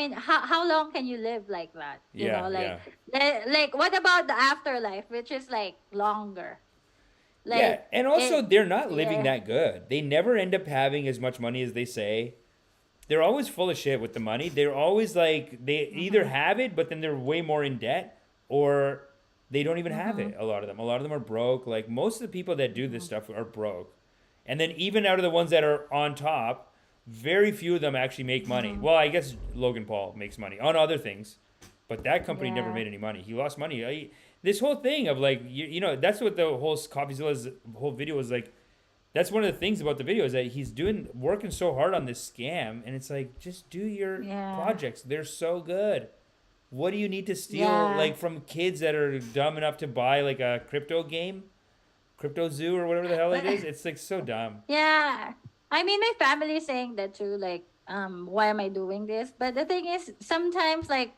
long can you live like that? You know, like what about the afterlife, which is like longer? Like, and also they're not living that good. They never end up having as much money as they say. They're always full of shit with the money. They're always like, they either have it, but then they're way more in debt, or they don't even have it. A lot of them are broke. Like most of the people that do this stuff are broke. And then even out of the ones that are on top, very few of them actually make money. Well, I guess Logan Paul makes money on other things, but that company never made any money. He lost money. This whole thing of like, you know, that's what the whole Coffeezilla's whole video was like. That's one of the things about the video is that he's working so hard on this scam, and it's like, just do your projects. They're so good. What do you need to steal like from kids that are dumb enough to buy like a crypto game, Crypto Zoo or whatever the hell it is? It's like so dumb. Yeah, I mean, my family is saying that too. Like, why am I doing this? But the thing is, sometimes like,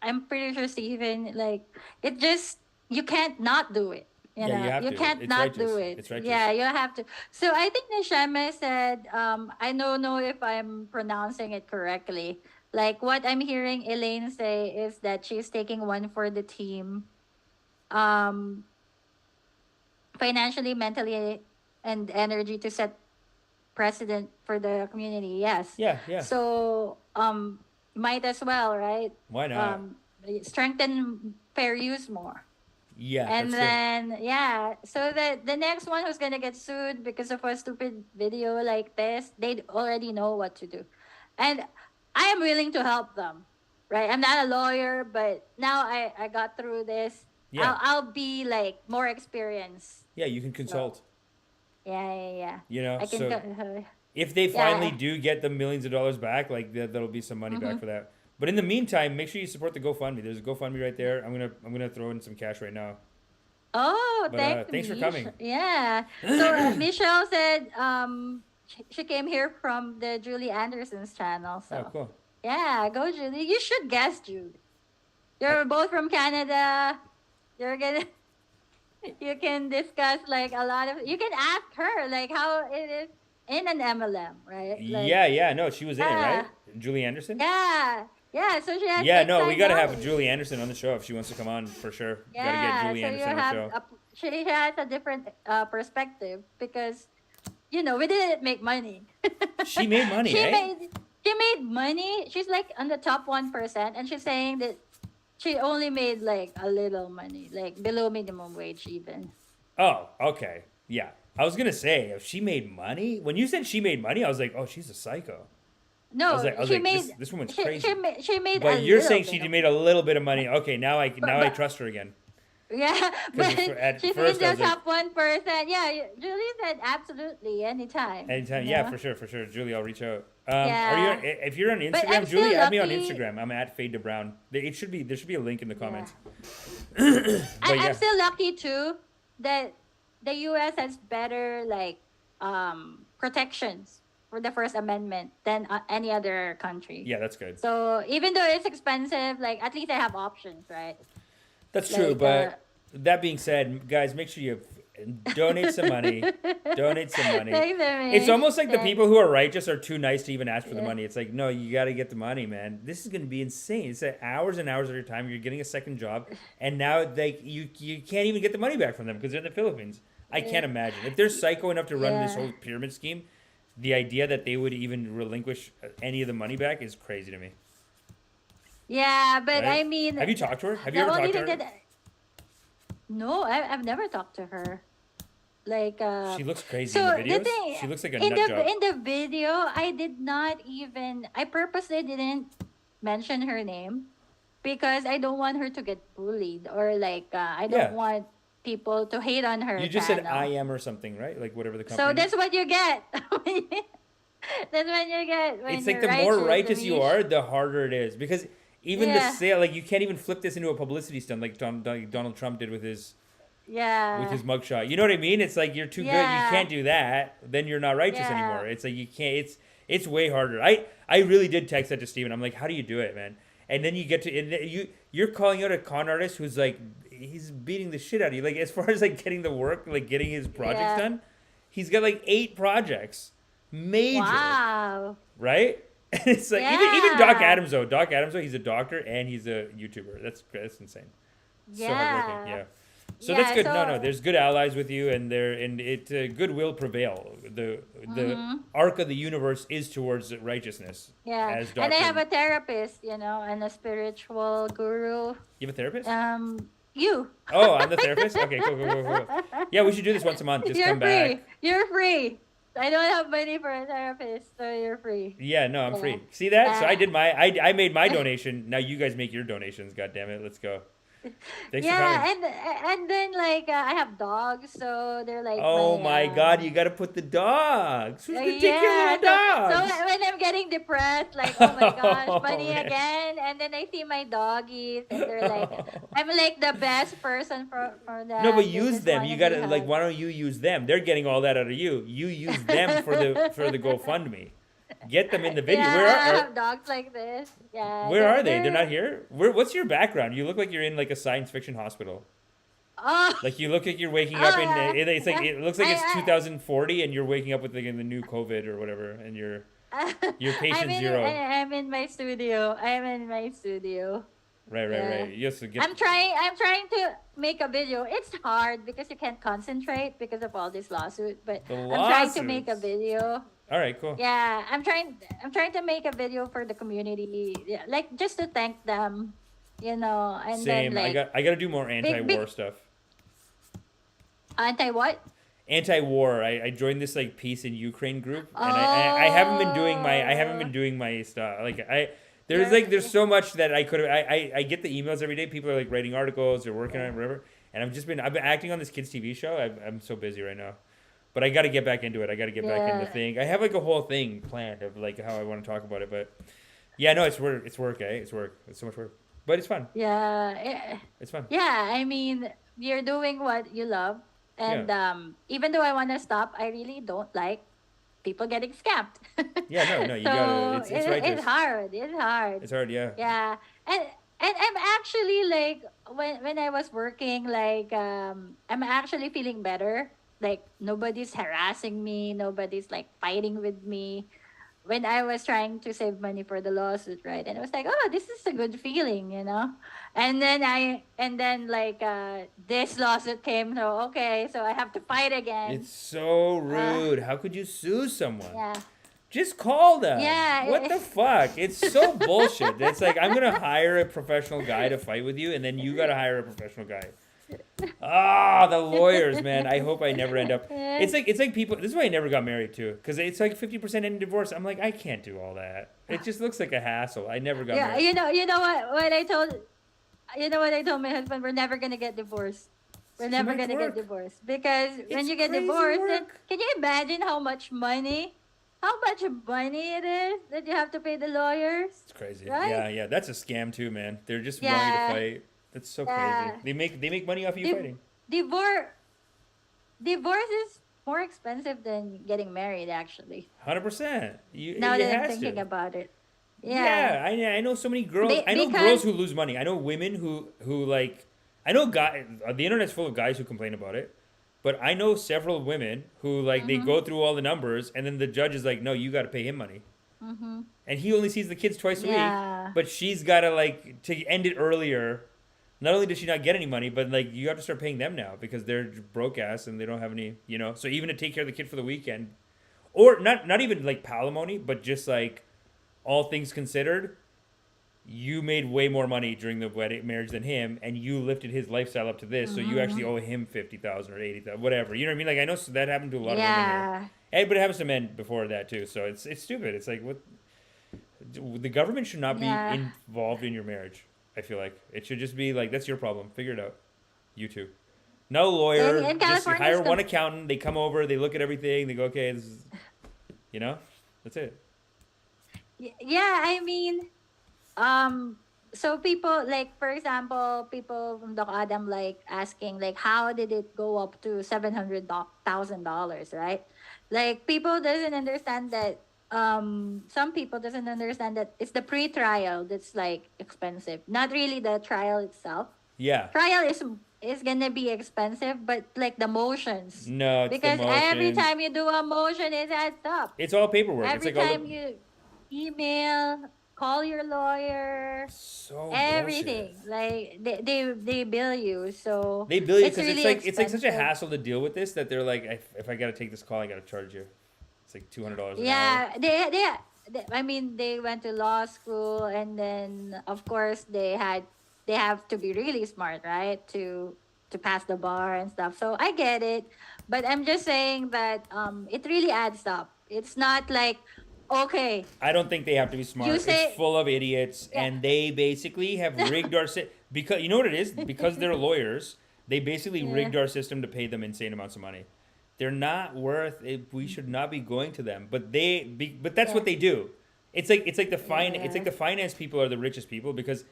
I'm pretty sure Steven, like, it just, you can't not do it. You know, you can't not do it. It's righteous. Yeah, you have to. So I think Nishame said, I don't know if I'm pronouncing it correctly. Like what I'm hearing Elaine say is that she's taking one for the team, financially, mentally, and energy to set precedent for the community. Yes. Yeah. So might as well, right? Why not? Strengthen fair use more. Yeah. And then so that the next one who's gonna get sued because of a stupid video like this, they already know what to do. And I am willing to help them. Right? I'm not a lawyer, but now I got through this. Yeah. I'll be like more experienced. Yeah, you can consult. So, yeah. You know, I can so if they finally do get the millions of dollars back, like that'll be some money back for that. But in the meantime, make sure you support the GoFundMe. There's a GoFundMe right there. I'm gonna throw in some cash right now. Oh, Thanks for coming. Yeah. So Michelle said she came here from the Julie Anderson's channel. So oh, cool. Yeah, go Julie. You should guess, Julie. You're both from Canada. You can discuss like a lot of. You can ask her like how it is in an MLM, right? Like, No, she was in it, right? Julie Anderson. Yeah, so she has. Yeah, no, we gotta have Julie Anderson on the show if she wants to come on for sure. Yeah, gotta get Julie Anderson on the show. She has a different perspective because, you know, we didn't make money. She made money, She made money. She's like on the top 1%, and she's saying that she only made like a little money, like below minimum wage even. Oh, okay. Yeah. I was gonna say, if she made money, when you said she made money, I was like, oh, she's a psycho. No, I was like, this woman's crazy. She made. But you're saying she made a little bit of money. Okay, now I trust her again. Yeah, but she's in the top 1%. Yeah, Julie said absolutely anytime. Anytime, yeah, for sure. Julie, I'll reach out. Yeah. If you're on Instagram, Julie, add me on Instagram. I'm at Fade to Brown. There should be a link in the comments. Yeah. I'm still lucky too that the U.S. has better like protections for the First Amendment than any other country. Yeah, that's good. So even though it's expensive, like at least I have options, right? That's true, but that being said, guys, make sure you donate some money. Donate some money. It's almost like the people who are righteous are too nice to even ask for the money. It's like, no, you got to get the money, man. This is going to be insane. It's like hours and hours of your time. You're getting a second job, and now you can't even get the money back from them because they're in the Philippines. I can't imagine. If they're psycho enough to run this whole pyramid scheme, the idea that they would even relinquish any of the money back is crazy to me. Yeah, but Right? I mean, Have you talked to her? Have you the ever only talked to thing her? that no, I've never talked to her. Like She looks crazy so in the the videos. thing She looks like a in nut job. the video, I did not even, I purposely didn't mention her name because I don't want her to get bullied, or like I don't Yeah. want people to hate on her You just said channel. I am or something, right? Like whatever the company. So is. that's what you get. That's what you get when It's like you're the more righteous you Amish. are, the harder it is. Because even the Yeah. sale, like you can't even flip this into a publicity stunt like Donald Trump did with his Yeah. mugshot. You know what I mean? It's like you're too good. You Yeah. can't do that. Then you're not righteous Yeah. anymore. It's like you can't. It's way harder. I really did text that to Steven. I'm like, how do you do it, man? And then you get to and you're calling out a con artist who's like he's beating the shit out of you. Like as far as like getting the work, like getting his projects Yeah. done, he's got like 8 projects, major. Wow. Right? And it's like even Doc Yeah. Adams though, he's a doctor and he's a YouTuber. That's insane. So hardworking, yeah. So that's Yeah, good. so- No, there's good allies with you, and good will prevail. The Mm-hmm. arc of the universe is towards righteousness. Yeah. As And I Dr. have a therapist, and a spiritual guru. You have a therapist? You. Oh, I'm the therapist. Okay, cool. Yeah, we should do this once a month. Just You're come free. back. You're free. I don't have money for a therapist, so you're free. Yeah, no, I'm Yeah. free. See that? So I Yeah. did I made my donation. Now you guys make your donations. God damn it, let's go. Thanks for Yeah, coming. and then like I have dogs, so they're like. Oh my God, you got to put the dogs. Who's gonna take care of the dogs? So when I'm getting depressed, like, oh my gosh, Oh, money man. again, and then I see my doggies, and they're like, I'm like the best person for that. No, but They use just them. wanna You be gotta like. hugged. Why don't you use them? They're getting all that out of you. You use them for the GoFundMe. Get them in the video. Yeah, Where I are have dogs like this. Yeah. where are they? They're not here. What's your background? You look like you're in like a science fiction hospital. Oh, Like you look like you're waking up in. yeah. It's like it looks like it's I- 2040 and you're waking up with like in the new COVID or whatever, and you're patient zero. I'm in my studio. I'm in my studio. Right. Yes. So get, I'm trying to make a video. It's hard because you can't concentrate because of all this lawsuit. But The I'm trying to make a lawsuits. video. all right. Cool. Yeah, I'm trying to make a video for the community, yeah, like just to thank them, and Same. then like I got to do more anti-war big- stuff. anti what? Anti-war. I joined this like peace in Ukraine group, and I haven't been doing my stuff. Like there's so much that I could have. I get the emails every day. People are like writing articles, they're working on it, whatever. And I've been acting on this kids TV show. I'm so busy right now, but I got to get back into it. I got to get back into Yeah. thing. I have like a whole thing planned of like how I want to talk about it, but yeah, no, it's work. It's work. It's work. It's so much work, but it's fun. Yeah, It's fun. yeah. I mean, you're doing what you love, and even though I want to stop, I really don't like people getting scammed. Yeah, no, you So gotta. It's righteous. it's hard. It's hard. It's hard. Yeah. Yeah, and I'm actually like when I was working, like I'm actually feeling better. Like nobody's harassing me, nobody's like fighting with me. When I was trying to save money for the lawsuit, right? And I was like, oh, this is a good feeling, And then like this lawsuit came, so okay, so I have to fight again. It's so rude. How could you sue someone? Yeah. Just call them. Yeah, What the fuck? It's so bullshit. It's like I'm gonna hire a professional guy to fight with you, and then you gotta hire a professional guy. The lawyers, man. I hope I never end up. It's like people. This is why I never got married too, because it's like 50% in divorce. I'm like, I can't do all that. It just looks like a hassle. I never got Yeah, married. you know what I told. You know what I told my husband? We're never gonna get divorced. We're Too never much gonna work. get divorced because when It's you get crazy divorced, then work. can you imagine how much money it is that you have to pay the lawyers? It's crazy. Right? Yeah. That's a scam too, man. They're just Yeah. wanting to fight. That's so Yeah. crazy. They make money off you Div- fighting. Divorce is more expensive than getting married, actually. 100%. Now it that I'm has thinking to. about it. Yeah, I know so many girls. Be- I know because- girls who lose money. I know women who like. I know guys. The internet's full of guys who complain about it, but I know several women who like they go through all the numbers, and then the judge is like, "No, you got to pay him money," and he only sees the kids twice a Yeah. week. But she's got to like to end it earlier. Not only does she not get any money, but like you have to start paying them now because they're broke ass and they don't have any. So even to take care of the kid for the weekend, or not even like palimony, but just like all things considered, you made way more money during the wedding marriage than him, and you lifted his lifestyle up to this, so you actually owe him 50,000 or 80,000, whatever. You know what I mean? Like, I know that happened to a lot of women here. Hey, but it happens to men before that too. So it's stupid. It's like, what? The government should not be involved in your marriage. I feel like it should just be like, that's your problem. Figure it out. You two. No lawyer. Just hire one accountant. They come over. They look at everything. They go, okay, this is, you know, that's it. Yeah, I mean, so people, like, for example, people from Doc Adam, like, asking, like, how did it go up to $700,000, right? Like, people doesn't understand that, some people doesn't understand that it's the pre-trial that's, like, expensive. Not really the trial itself. Yeah. Trial is gonna be expensive, but, like, the motions. No, it's because the motions. every time you do a motion, it adds up. It's all paperwork. Every it's like time you email, call your lawyer, everything. Bullshit. Like they bill you, so they bill you because really it's like such a hassle to deal with this that they're like, if I gotta take this call, I gotta charge you. It's like $200 an hour. They I mean, they went to law school, and then of course they have to be really smart, right, to pass the bar and stuff. So I get it, but I'm just saying that it really adds up. It's not like, okay, I don't think they have to be smart. It's full of idiots, and they basically have rigged our because you know what it is? Because they're lawyers, they basically rigged our system to pay them insane amounts of money. They're not worth it. We should not be going to them, but but that's what they do. It's like the finance people are the richest people because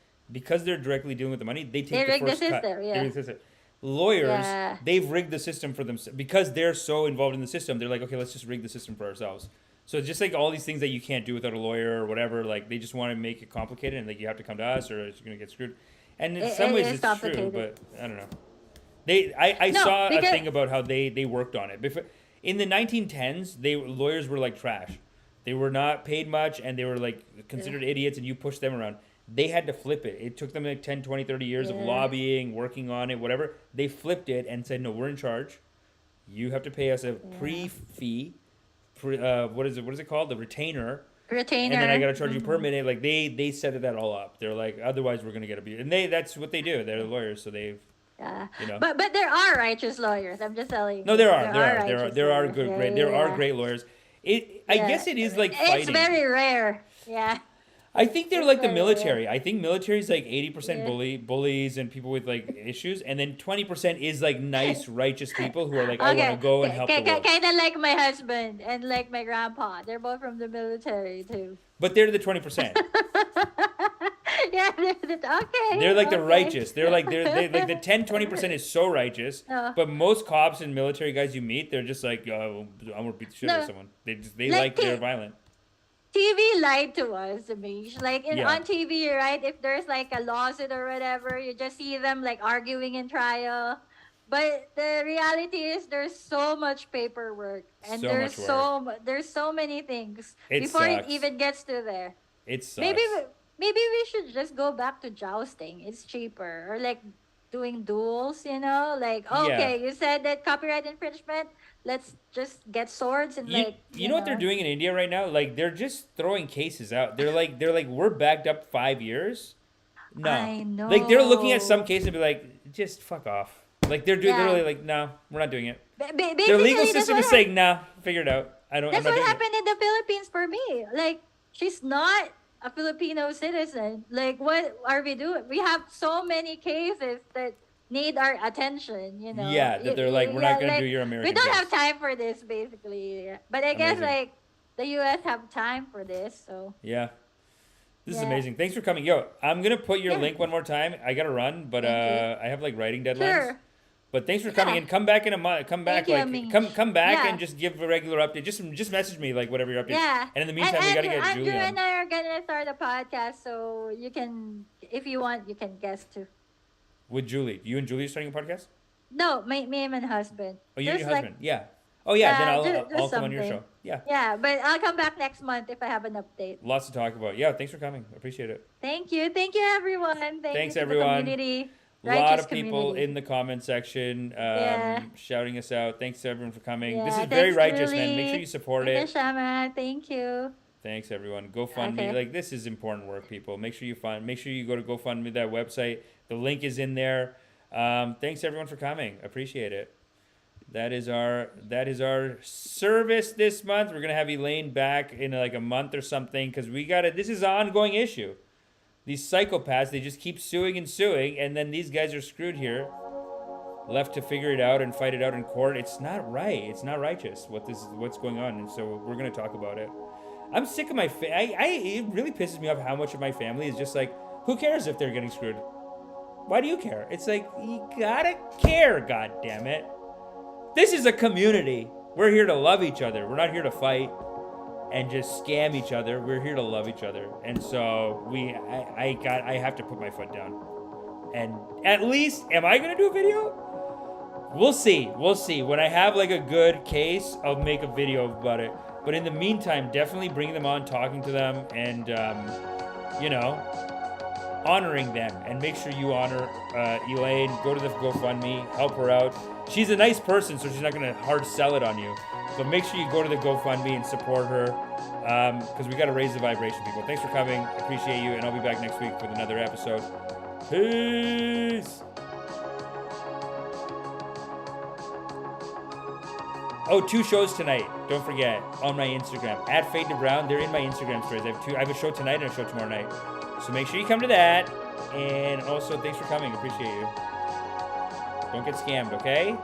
they're directly dealing with the money. They take the first cut. They rig the system. Lawyers, they've rigged the system for them because they're so involved in the system. They're like, okay, let's just rig the system for ourselves. So it's just like all these things that you can't do without a lawyer or whatever. Like they just want to make it complicated, and like you have to come to us, or you're gonna get screwed. And in some ways, it's true, but I don't know. I saw a thing about how they worked on it. Before, in the 1910s, lawyers were like trash. They were not paid much, and they were like considered idiots, and you pushed them around. They had to flip it. It took them like 10, 20, 30 years of lobbying, working on it, whatever. They flipped it and said, no, we're in charge. You have to pay us a pre-fee. What is it called? The retainer. And then I got to charge you per minute. Like they set that all up. They're like, otherwise we're going to get abused. And that's what they do. They're the lawyers. So they've, you know. But there are righteous lawyers. I'm just telling you. No, there are great lawyers. I guess it is like fighting. It's very rare. Yeah. I think they're like the military. I think military is like 80% bullies and people with like issues, and then 20% is like nice, righteous people who are like, I want to go and help the world. Kind of like my husband and like my grandpa. They're both from the military too. But they're the 20%. Yeah, they're like the righteous. They're like they're like the 10-20% is so righteous. But most cops and military guys you meet, they're just like, I'm gonna beat the shit out of someone. They're violent. TV lied to us, Amish. Like on TV, right? If there's like a lawsuit or whatever, you just see them like arguing in trial. But the reality is there's so much paperwork and there's so many things before it even gets to there. It sucks. Maybe we should just go back to jousting. It's cheaper. Or like doing duels, you know? Like, okay, you said that copyright infringement. Let's just get swords and you know what they're doing in India right now? Like they're just throwing cases out. They're like we're backed up 5 years. No, I know. Like they're looking at some case and be like, just fuck off. Like they're literally like, no, we're not doing it. Their legal system is saying, nah, figure it out. That's what happened in the Philippines for me. Like she's not a Filipino citizen. Like what are we doing? We have so many cases that need our attention, you know. Yeah, that they're like, we're not going to do your American We don't case. have time for this, basically. But I guess, like, the U.S. have time for this, so. Yeah. This is amazing. Thanks for coming. Yo, I'm going to put your link one more time. I got to run, but I have, like, writing deadlines. Sure. But thanks for coming and come back in a month. Come back, come back and just give a regular update. Just message me, like, whatever your update. Yeah. And in the meantime, we got to get Julie on. Andrew and I are going to start a podcast, so you can, if you want, you can guest too. With Julie. You and Julie are starting a podcast? No, me and my husband. Oh, you and your husband? Yeah. Oh, yeah. Then I'll come on your show. Yeah. Yeah, but I'll come back next month if I have an update. Lots to talk about. Yeah, thanks for coming. I appreciate it. Thank you. Thank you, everyone. Thanks, you everyone. To the community. A lot of people in the comment section shouting us out. Thanks to everyone for coming. This is very righteous, Julie. Man. Make sure you support it. Shama. Thank you. Thanks, everyone. GoFundMe. Okay. Like, this is important work, people. Make sure you go to GoFundMe, that website. The link is in there. Thanks, everyone, for coming. Appreciate it. That is our service this month. We're gonna have Elaine back in like a month or something, because this is an ongoing issue. These psychopaths, they just keep suing, and then these guys are screwed here, left to figure it out and fight it out in court. It's not right. It's not righteous what's going on, and so we're gonna talk about it. I'm sick of it really pisses me off how much of my family is just like, who cares if they're getting screwed? Why do you care? It's like, you gotta care, god damn it. This is a community. We're here to love each other. We're not here to fight and just scam each other. We're here to love each other. And so I have to put my foot down. And at least, am I gonna do a video? We'll see. When I have like a good case, I'll make a video about it. But in the meantime, definitely bring them on, talking to them, and honoring them. And make sure you honor Elaine. Go to the GoFundMe, help her out. She's a nice person, so she's not gonna hard sell it on you. But make sure you go to the GoFundMe and support her, because we gotta raise the vibration, people. Thanks for coming. Appreciate you, and I'll be back next week with another episode. Peace. Oh, 2 shows tonight. Don't forget, on my Instagram at Fade to Brown. They're in my Instagram stories. I have a show tonight and a show tomorrow night. So make sure you come to that. And also, thanks for coming. Appreciate you. Don't get scammed, okay?